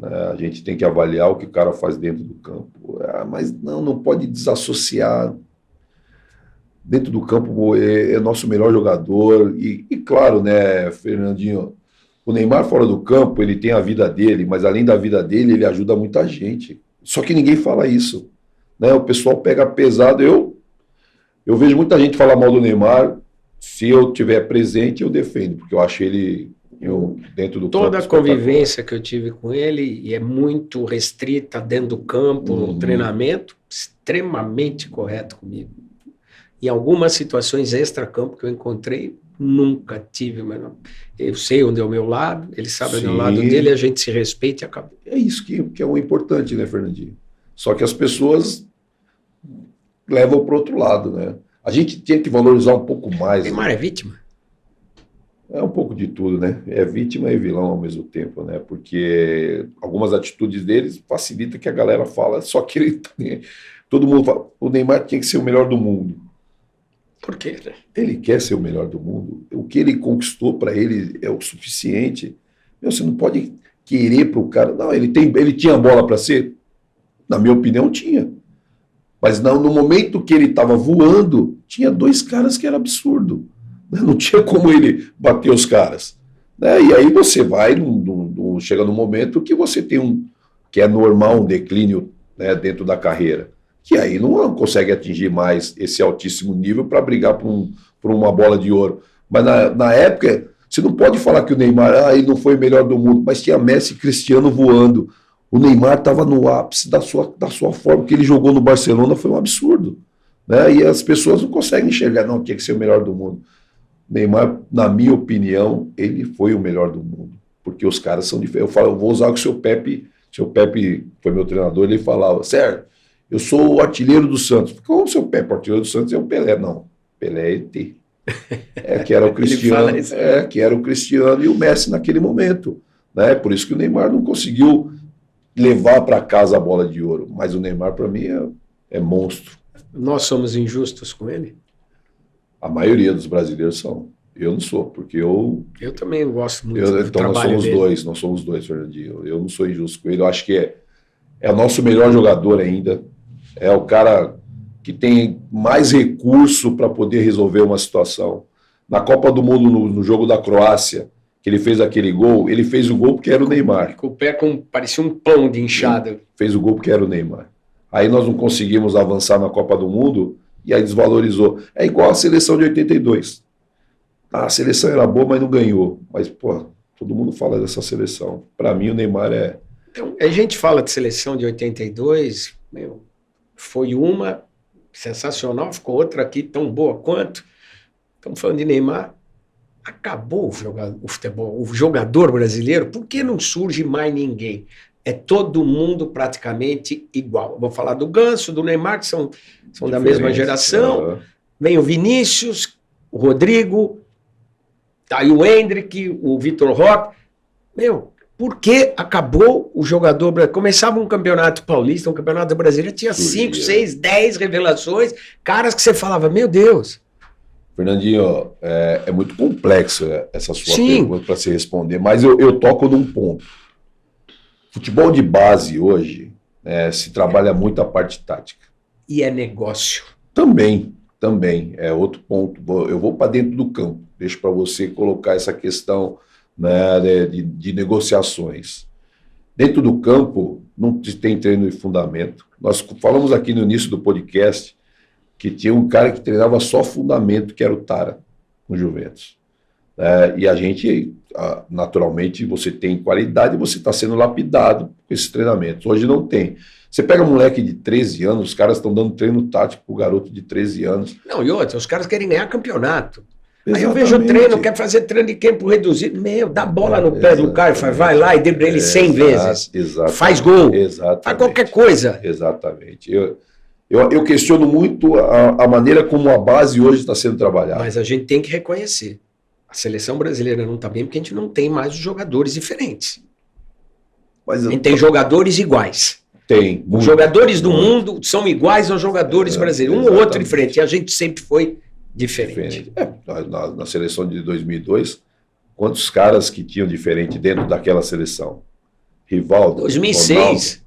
A gente tem que avaliar o que o cara faz dentro do campo. Mas não pode desassociar. Dentro do campo é nosso melhor jogador. E claro, né, Fernandinho, o Neymar fora do campo, ele tem a vida dele, mas além da vida dele, ele ajuda muita gente. Só que ninguém fala isso. Né? O pessoal pega pesado. Eu vejo muita gente falar mal do Neymar. Se eu tiver presente, eu defendo, porque eu acho ele... dentro do Toda a convivência que eu tive com ele, e é muito restrita dentro do campo, no treinamento, extremamente correto comigo. Em algumas situações extra-campo que eu encontrei, nunca tive o menor. Eu sei onde é o meu lado, ele sabe onde é o lado dele, a gente se respeita e acaba. É isso que é o importante, né, Fernandinho? Só que as pessoas levam para o outro lado, né? A gente tinha que valorizar um pouco mais. Neymar é vítima? É um pouco de tudo, né? É vítima e vilão ao mesmo tempo, né? Porque algumas atitudes deles facilitam que a galera fala, só que todo mundo fala, o Neymar tinha que ser o melhor do mundo. Por quê? Ele quer ser o melhor do mundo. O que ele conquistou para ele é o suficiente. Você não pode querer para o cara... Não, ele tinha bola para ser? Na minha opinião, tinha. Mas no momento que ele estava voando, tinha 2 caras que era absurdo. Não tinha como ele bater os caras. E aí você vai, chega num momento que você tem que é normal, um declínio, né, dentro da carreira, que aí não consegue atingir mais esse altíssimo nível para brigar por uma bola de ouro. Mas na época, você não pode falar que o Neymar ele não foi o melhor do mundo, mas tinha Messi e Cristiano voando. O Neymar estava no ápice da sua forma, que ele jogou no Barcelona foi um absurdo. Né? E as pessoas não conseguem enxergar, não, tinha que ser o melhor do mundo. O Neymar, na minha opinião, ele foi o melhor do mundo. Porque os caras são diferentes. Eu vou usar o que o seu Pepe foi meu treinador, ele falava, Sérgio, eu sou o artilheiro do Santos. Como o seu Pepe, o artilheiro do Santos é o Pelé? Não, Pelé é ET. Que era o Cristiano, que era o Cristiano e o Messi naquele momento. Né? Por isso que o Neymar não conseguiu levar para casa a bola de ouro. Mas o Neymar, para mim, é monstro. Nós somos injustos com ele? A maioria dos brasileiros são. Eu não sou, porque eu também gosto muito do então trabalho dele. Nós somos dois, Fernandinho. Eu não sou injusto com ele. Eu acho que é o nosso melhor jogador ainda. É o cara que tem mais recurso para poder resolver uma situação. Na Copa do Mundo, no jogo da Croácia, que ele fez aquele gol, ele fez o gol porque era o Neymar. Com o pé parecia um pão de inchada. Ele fez o gol porque era o Neymar. Aí nós não conseguimos avançar na Copa do Mundo e aí desvalorizou. É igual a seleção de 82. A seleção era boa, mas não ganhou. Mas, pô, todo mundo fala dessa seleção. Para mim, o Neymar é... Então, a gente fala de seleção de 82, foi uma sensacional, ficou outra aqui tão boa quanto. Estamos falando de Neymar. Acabou o futebol, o jogador brasileiro, por que não surge mais ninguém? É todo mundo praticamente igual. Vou falar do Ganso, do Neymar, que são da mesma geração. Vem o Vinícius, o Rodrigo, tá aí o Hendrick, o Vitor Roque. Por que acabou o jogador brasileiro? Começava um campeonato paulista, um campeonato brasileiro, tinha 5, 6, 10 revelações, caras que você falava, meu Deus. Fernandinho, é muito complexo essa sua pergunta para se responder, mas eu toco num ponto. Futebol de base hoje se trabalha muito a parte tática. E é negócio. Também. É outro ponto. Eu vou para dentro do campo. Deixo para você colocar essa questão, né, de negociações. Dentro do campo, não tem treino de fundamento. Nós falamos aqui no início do podcast que tinha um cara que treinava só fundamento, que era o Tara, no Juventus. E a gente, naturalmente, você tem qualidade e você está sendo lapidado com esses treinamentos. Hoje não tem. Você pega um moleque de 13 anos, os caras estão dando treino tático para o garoto de 13 anos. Não, e outra, os caras querem ganhar campeonato. Exatamente. Aí eu vejo o treino, quer fazer treino de campo reduzido. Dá bola no pé do cara, vai lá e dribla ele 100 vezes. Faz gol, faz qualquer coisa. Exatamente. Eu questiono muito a maneira como a base hoje está sendo trabalhada. Mas a gente tem que reconhecer. A seleção brasileira não está bem porque a gente não tem mais os jogadores diferentes. A gente tem jogadores iguais. Tem. Os jogadores do mundo são iguais aos jogadores brasileiros. Um ou outro diferente. E a gente sempre foi diferente. Na seleção de 2002, quantos caras que tinham diferente dentro daquela seleção? Rivaldo. 2006.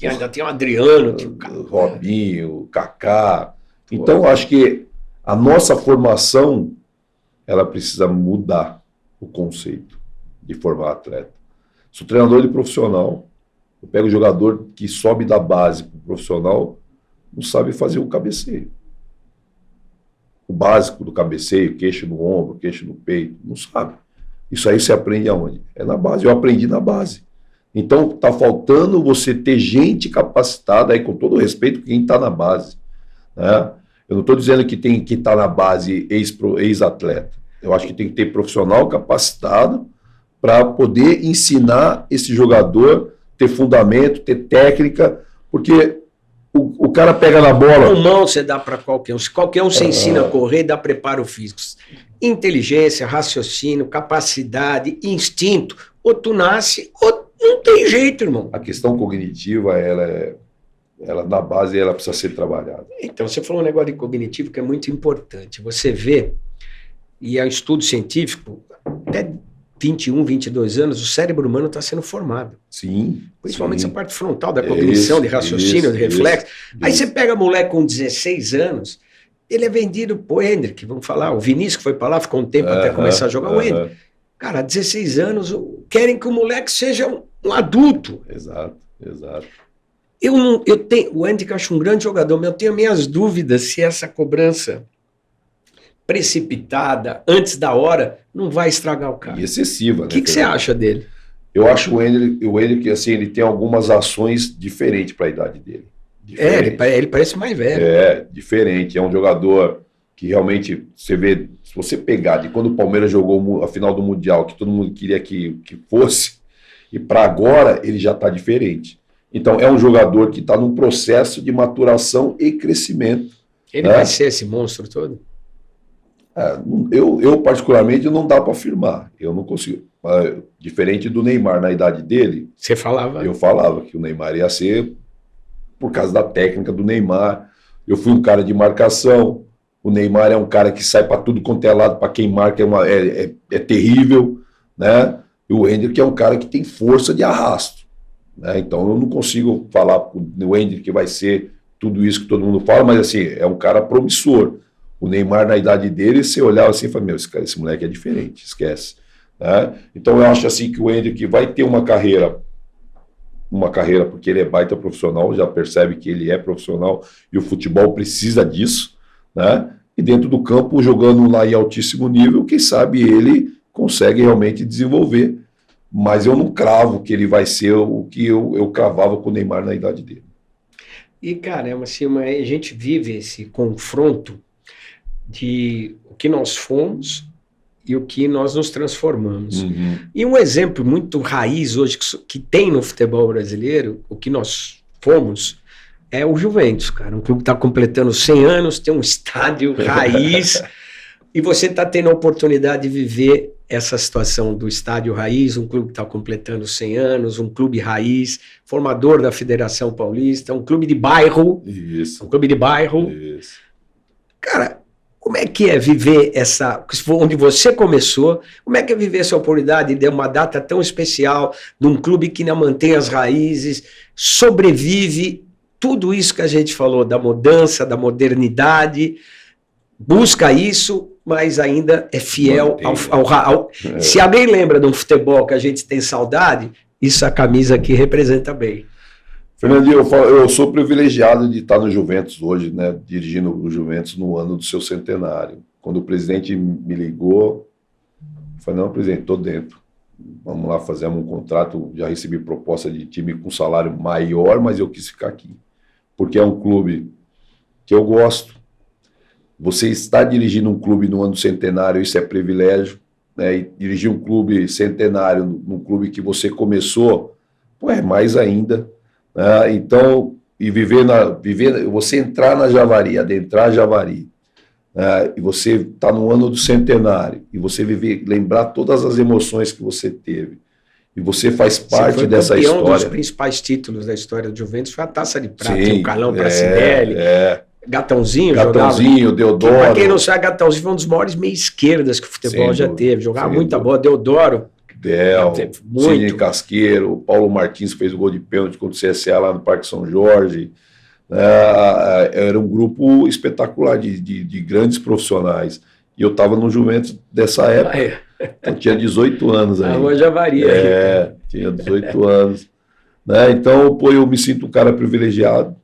Ainda tem o Adriano. O Robinho, Kaká. Então, acho que a nossa formação ela precisa mudar o conceito de formar atleta. Se o treinador de profissional, eu pego o jogador que sobe da base para o profissional, não sabe fazer o cabeceio. O básico do cabeceio, queixo no ombro, queixo no peito, não sabe. Isso aí você aprende aonde? É na base. Eu aprendi na base. Então, está faltando você ter gente capacitada, aí, com todo o respeito, quem está na base. Né? Eu não estou dizendo que tem que estar na base ex-atleta. Eu acho que tem que ter profissional capacitado para poder ensinar esse jogador, ter fundamento, ter técnica, porque o cara pega na bola... Com mão você dá para qualquer um. Se qualquer um você ensina a correr, dá preparo físico. Inteligência, raciocínio, capacidade, instinto. Ou tu nasce, ou não tem jeito, irmão. A questão cognitiva, ela na base, ela precisa ser trabalhada. Então, você falou um negócio de cognitivo que é muito importante. Você vê, e é um estudo científico, até 21, 22 anos, o cérebro humano está sendo formado. Sim. Principalmente essa parte frontal da cognição, de raciocínio, de reflexo. Aí você pega moleque com 16 anos, ele é vendido pro Hendrick, vamos falar, o Vinícius que foi para lá, ficou um tempo até começar a jogar o Hendrick. Cara, 16 anos, querem que o moleque seja um adulto. Exato. Eu tenho, o Hendrick eu acho um grande jogador, mas eu tenho minhas dúvidas se essa cobrança precipitada, antes da hora, não vai estragar o cara. E excessiva, né? O que você acha dele? Eu acho o Ender que assim, ele tem algumas ações diferentes para a idade dele. Ele parece mais velho. Diferente. É um jogador que realmente, você vê, se você pegar de quando o Palmeiras jogou a final do Mundial, que todo mundo queria que fosse, e para agora ele já está diferente. Então é um jogador que está num processo de maturação e crescimento. Ele vai ser esse monstro todo? Eu particularmente não dá para afirmar. Eu não consigo. Diferente do Neymar na idade dele. Você falava? Eu falava que o Neymar ia ser por causa da técnica do Neymar. Eu fui um cara de marcação. O Neymar é um cara que sai para tudo quanto é lado, para quem marca é terrível, né? E o Ender é um cara que tem força de arrasto, né? Então eu não consigo falar o Ender que vai ser tudo isso que todo mundo fala, mas assim, é um cara promissor. O Neymar na idade dele, você olhava assim e fala, esse moleque é diferente, esquece. Né? Então eu acho assim que o Ender que vai ter uma carreira porque ele é baita profissional, já percebe que ele é profissional e o futebol precisa disso, né? E dentro do campo, jogando lá em altíssimo nível, quem sabe ele consegue realmente desenvolver. Mas eu não cravo que ele vai ser o que eu cravava com o Neymar na idade dele. E, caramba, assim, a gente vive esse confronto de o que nós fomos e o que nós nos transformamos. Uhum. E um exemplo muito raiz hoje que tem no futebol brasileiro, o que nós fomos, é o Juventus, cara. Um clube que está completando 100 anos, tem um estádio raiz, e você está tendo a oportunidade de viver essa situação do estádio raiz, um clube que está completando 100 anos, um clube raiz, formador da Federação Paulista, um clube de bairro. Isso. Um clube de bairro. Isso. Cara, como é que é viver onde você começou, como é que é viver essa oportunidade de uma data tão especial, de um clube que ainda mantém as raízes, sobrevive tudo isso que a gente falou, da mudança, da modernidade, busca isso, mas ainda é fiel ao. Se alguém lembra de um futebol que a gente tem saudade, isso a camisa aqui representa bem. Fernandinho, eu sou privilegiado de estar no Juventus hoje, né, dirigindo o Juventus no ano do seu centenário. Quando o presidente me ligou, eu falei, não, presidente, estou dentro. Vamos lá, fazemos um contrato, já recebi proposta de time com salário maior, mas eu quis ficar aqui. Porque é um clube que eu gosto. Você está dirigindo um clube no ano do centenário, isso é privilégio, né? E dirigir um clube centenário, num clube que você começou, é mais ainda. Né? Então, e você entrar na Javari, adentrar a Javari, e você está no ano do centenário, e você lembrar todas as emoções que você teve, e você faz parte dessa história. Um dos principais títulos da história do Juventus foi a Taça de Prata, o Carlão Pracidelli, Gatãozinho, Deodoro. Para quem não sabe, Gatãozinho foi um dos maiores meia-esquerdas que o futebol já teve, jogava muita bola, Deodoro. Cine Casqueiro, Paulo Martins fez o gol de pênalti contra o CSA lá no Parque São Jorge. Era um grupo espetacular de grandes profissionais. E eu estava no Juventus dessa época. Eu tinha 18 anos aí. Rua Javari. Tinha 18 anos. Né? Então, eu me sinto um cara privilegiado.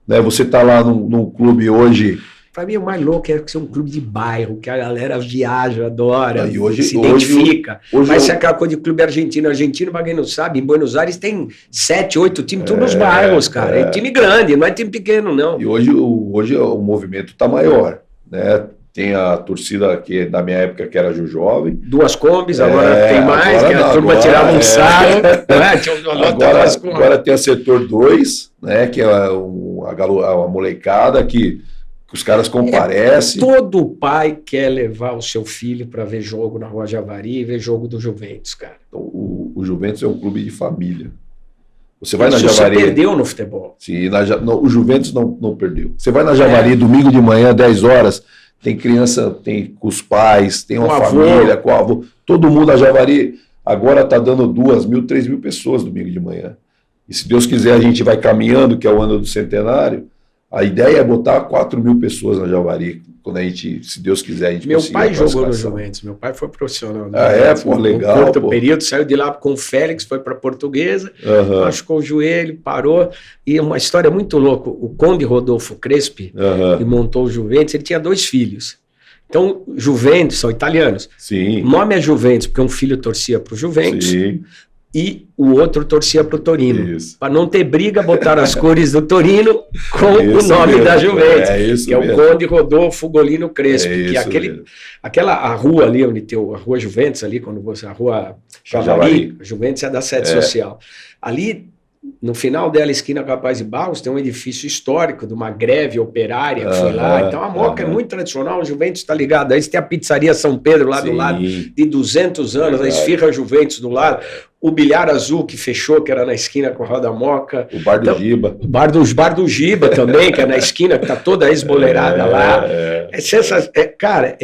Né? Você está lá num clube hoje. Para mim, o mais louco é ser um clube de bairro, que a galera viaja, adora, se identifica. Vai ser aquela coisa de clube argentino. Argentino, para quem não sabe, em Buenos Aires tem 7, 8 times, tudo nos bairros, cara. É time grande, não é time pequeno, não. E hoje o movimento está maior, né? Tem a torcida que da minha época que era Jovem. 2 Kombis, agora tem mais, que a turma tirava um sarro. Agora tem a Setor 2, né, que é a molecada que os caras comparecem. Todo pai quer levar o seu filho para ver jogo na Rua Javari e ver jogo do Juventus, cara. Então, o Juventus é um clube de família. Você vai na Javari. Você perdeu no futebol. Sim, o Juventus não perdeu. Você vai na Javari domingo de manhã, 10 horas. Tem criança, tem com os pais, tem uma família, com o avô. Todo mundo na Javari agora está dando 2.000, 3.000 pessoas domingo de manhã. E se Deus quiser, a gente vai caminhando, que é o ano do centenário. A ideia é botar 4.000 pessoas na Javari. Quando a gente, se Deus quiser, a gente Meu pai jogou no Juventus, meu pai foi profissional. Legal. Um curto período, saiu de lá com o Félix, foi para a Portuguesa, machucou o joelho, parou. E uma história muito louca, o Conde Rodolfo Crespi, que montou o Juventus, ele tinha 2 filhos. Então, Juventus, são italianos. Sim. O nome é Juventus, porque um filho torcia para o Juventus. Sim. e o outro torcia para o Torino. Para não ter briga, botaram as cores do Torino com o nome da Juventus, que é o Conde Rodolfo Ugolino Crespo, que é a rua ali, onde tem a rua Juventus, ali, quando você, a rua Javari, a Juventus é da sede social. Ali, no final dela, esquina Capaz de Barros, tem um edifício histórico de uma greve operária que foi lá. Então a Moca é muito tradicional, o Juventus está ligado. Aí você tem a pizzaria São Pedro lá do lado, de 200 anos, a Esfirra Juventus do lado. O Bilhar Azul, que fechou, que era na esquina com a Roda Moca. O Bar do Giba. O Bar do Giba também, que é na esquina, que está toda esboleirada lá. Cara,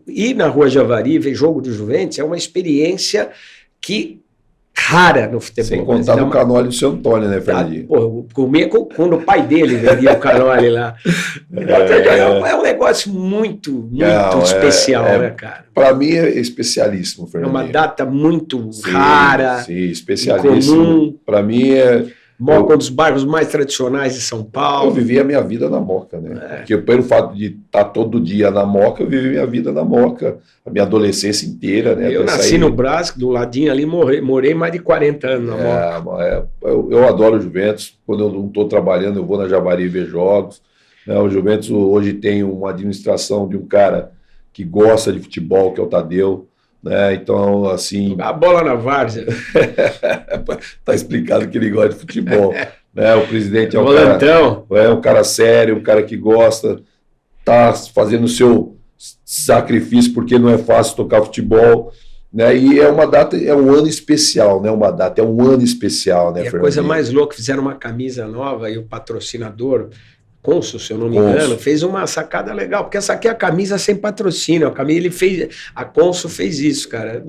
ir na Rua Javari ver jogo do Juventus é uma experiência que rara no futebol. Sem contar no canole do seu Antônio, né, Fernandinho? Pô, comia quando o pai dele vendia o canole lá. É um negócio muito especial, né, cara? Para mim é especialíssimo, Fernandinho. É uma data muito rara. Sim, especialíssimo. Para mim é... Moca é um dos bairros mais tradicionais de São Paulo. Eu vivi a minha vida na Moca, né? Porque pelo fato de estar todo dia na Moca, eu vivi minha vida na Moca, a minha adolescência inteira, né? Eu nasci no Brás, do ladinho ali, morei mais de 40 anos na Moca. Eu adoro o Juventus. Quando eu não estou trabalhando, eu vou na Javari ver jogos. O Juventus hoje tem uma administração de um cara que gosta de futebol, que é o Tadeu. Então, assim... Jogar a bola na várzea. Tá explicado que ele gosta de futebol. O presidente é um cara sério, um cara que gosta, tá fazendo o seu sacrifício, porque não é fácil tocar futebol. E é uma data, é um ano especial, né? É um ano especial, né, Fernandinho? A coisa mais louca, fizeram uma camisa nova e o patrocinador... Consul, se eu não me engano, fez uma sacada legal, porque essa aqui é a camisa sem patrocínio. A Consul fez isso, cara.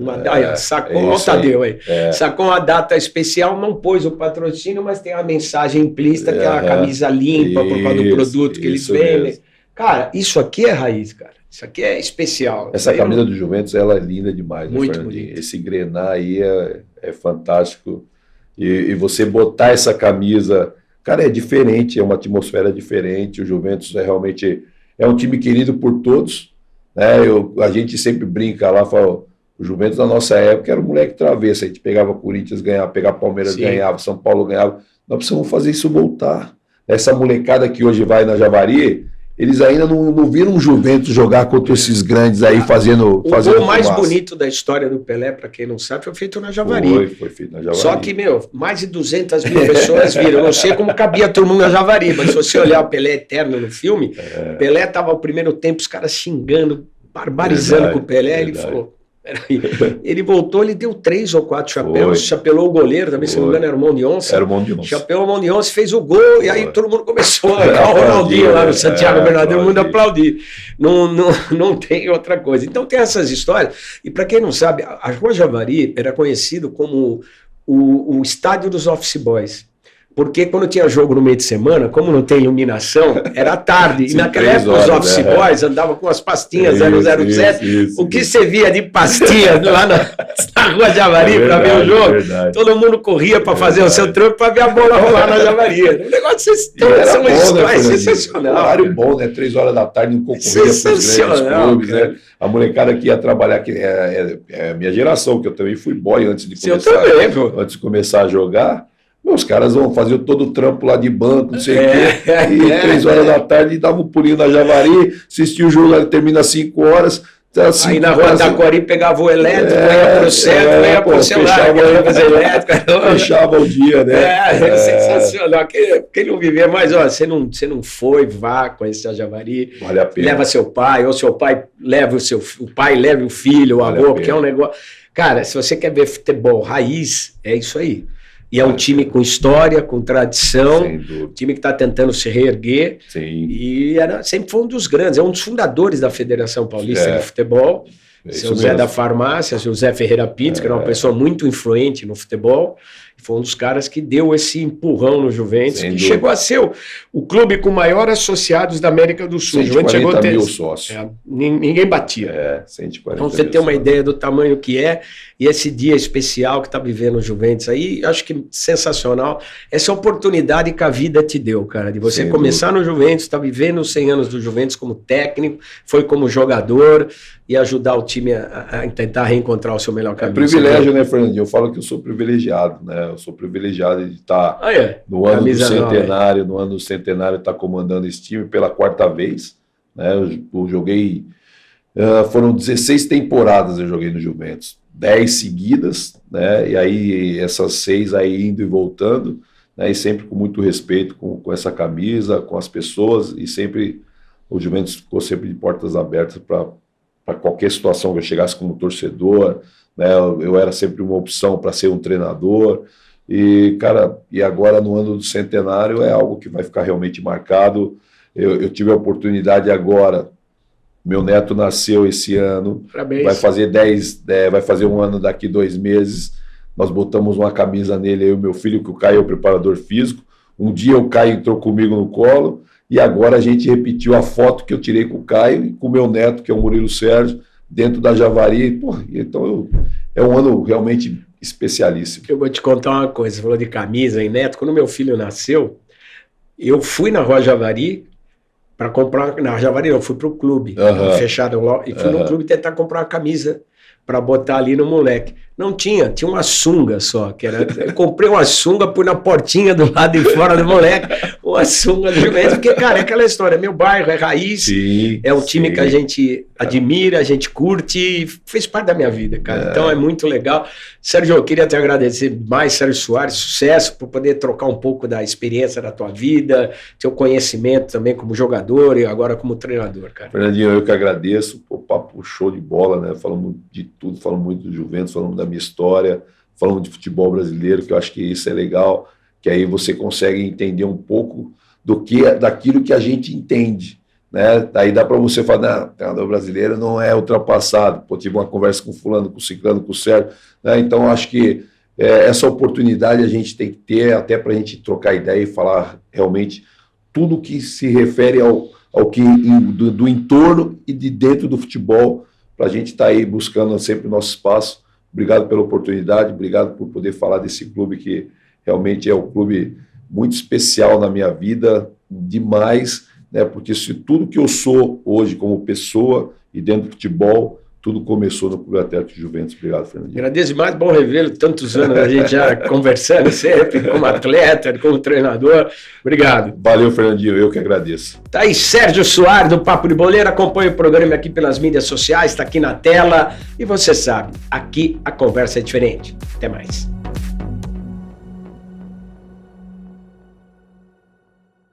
Sacou o Tadeu aí. Sacou uma data especial, não pôs o patrocínio, mas tem a mensagem implícita, que é a camisa limpa por causa do produto que eles vendem. Mesmo. Cara, isso aqui é raiz, cara. Isso aqui é especial. Essa camisa do Juventus, ela é linda demais. Muito bonita. Esse grená aí é fantástico. E você botar essa camisa... Cara, é diferente, é uma atmosfera diferente. O Juventus realmente é um time querido por todos, né? A gente sempre brinca lá, fala, o Juventus na nossa época era um moleque travesso. A gente pegava Corinthians, ganhava, pegava Palmeiras, ganhava, São Paulo ganhava. Nós precisamos fazer isso voltar. Essa molecada que hoje vai na Javari, eles ainda não viram o Juventus jogar contra esses grandes aí fazendo o gol mais bonito da história do Pelé, para quem não sabe, foi feito na Javari. Foi feito na Javari. Só que, mais de 200 mil pessoas viram. Eu não sei como cabia todo mundo na Javari, mas se você olhar o Pelé eterno no filme, Pelé estava ao primeiro tempo, os caras xingando, barbarizando com o Pelé, ele falou... Ele voltou, ele deu 3 ou 4 chapéus, chapelou o goleiro, também, se não me engano, era o Mão de Onça. Era o Mão de Onça. Chapelou o Mão de Onça, fez o gol, e aí todo mundo começou a olhar o Ronaldinho lá no Santiago Bernabéu, todo mundo aplaudir. Não tem outra coisa. Então tem essas histórias, e para quem não sabe, a Rua Javari era conhecido como o estádio dos office boys. Porque quando tinha jogo no meio de semana, como não tem iluminação, era tarde. E naquela época os office boys andavam com as pastinhas 007. O que você via de pastinha lá na Rua Javari para ver o jogo, todo mundo corria para fazer o seu trampo para ver a bola rolar na Javari. O negócio é uma história sensacional. Horário bom, né? 3 horas da tarde, não concorria para os grandes clubes, né? A molecada que ia trabalhar, que é a minha geração, que eu também fui boy antes de começar a jogar. Os caras vão fazer todo o trampo lá de banco, não sei o quê. E 3 horas da tarde dava um pulinho na Javari, assistia o jogo, ele termina às 5 horas. Aí na Rua Taquari pegava o elétrico, ia pro centro, ia pro celular, fechava o dia, né? Sensacional. Quem não viver, mas ó, você não foi, vá conhecer a Javari. Vale a pena. Leva seu pai, ou seu pai leva o pai leva o filho, o avô, porque é um negócio. Cara, se você quer ver futebol raiz, é isso aí. E é um time com história, com tradição, time que está tentando se reerguer. Sim. E sempre foi um dos grandes, é um dos fundadores da Federação Paulista de Futebol. Seu Zé da Farmácia, seu Zé Ferreira Pinto, que era uma pessoa muito influente no futebol. foi um dos caras que deu esse empurrão no Juventus, Sem que dúvida. chegou a ser o clube com maior associados da América do Sul. 140 mil sócios. Ninguém batia. 140 Então você mil tem uma sócios. ideia do tamanho que é, e esse dia especial que está vivendo o Juventus aí, acho que sensacional. Essa oportunidade que a vida te deu, cara, de você Sem começar no Juventus, estar vivendo os 100 anos do Juventus como técnico, foi como jogador e ajudar o time a tentar reencontrar o seu melhor É caminho. privilégio, né, Fernandinho? Eu falo que eu sou privilegiado, né? Eu sou privilegiado de estar no ano do Camisa centenário, no ano do centenário, estar comandando esse time pela 4ª vez, né? Eu joguei, foram 16 temporadas eu joguei no Juventus, 10 seguidas, né? E aí essas 6 aí indo e voltando, né? E sempre com muito respeito com essa camisa, com as pessoas, e sempre o Juventus ficou sempre de portas abertas para qualquer situação que eu chegasse como torcedor, né? Eu era sempre uma opção para ser um treinador, e, cara, e agora no ano do centenário é algo que vai ficar realmente marcado. Eu tive a oportunidade agora, meu neto nasceu esse ano, Parabéns. vai fazer um ano daqui 2 meses, nós botamos uma camisa nele, eu e meu filho, que o Caio é o preparador físico, um dia o Caio entrou comigo no colo, e agora a gente repetiu a foto que eu tirei com o Caio e com o meu neto, que é o Murilo Sérgio, dentro da Javari. Pô, então é um ano realmente especialíssimo. Eu vou te contar uma coisa, você falou de camisa e neto. Quando meu filho nasceu, eu fui na Rua Javari para comprar, na Javari não, fui para o clube, fechado lá, e fui no clube tentar comprar uma camisa para botar ali no moleque. Não tinha uma sunga só, eu comprei uma sunga, pus na portinha do lado de fora do moleque, uma sunga do Juventus, porque, cara, é aquela história, meu bairro é raiz, é um time que a gente admira, a gente curte, e fez parte da minha vida, cara, então é muito legal. Sérgio, eu queria te agradecer mais, Sérgio Soares, sucesso, por poder trocar um pouco da experiência da tua vida, teu conhecimento também como jogador e agora como treinador, cara. Fernandinho, eu que agradeço, o papo show de bola, né? Falamos de tudo, falamos muito do Juventus, falamos da minha história, falamos de futebol brasileiro, que eu acho que isso é legal, que aí você consegue entender um pouco daquilo que a gente entende, né? Daí dá para você falar, o treinador brasileiro não é ultrapassado. Pô, tive uma conversa com o fulano, com o ciclano, com o Sérgio, né? Então eu acho que essa oportunidade a gente tem que ter até para a gente trocar ideia e falar realmente tudo que se refere ao que do entorno e de dentro do futebol, para a gente estar aí buscando sempre o nosso espaço. Obrigado pela oportunidade, obrigado por poder falar desse clube que realmente é um clube muito especial na minha vida, demais, né? Porque se tudo que eu sou hoje como pessoa e dentro do futebol, tudo começou no Clube Atlético Juventus. Obrigado, Fernandinho. Agradeço demais, bom revê-lo, tantos anos a gente já conversando sempre, como atleta, como treinador. Obrigado. Valeu, Fernandinho, eu que agradeço. Tá aí Sérgio Soares, do Papo de Boleiro, acompanha o programa aqui pelas mídias sociais, está aqui na tela, e você sabe, aqui a conversa é diferente. Até mais.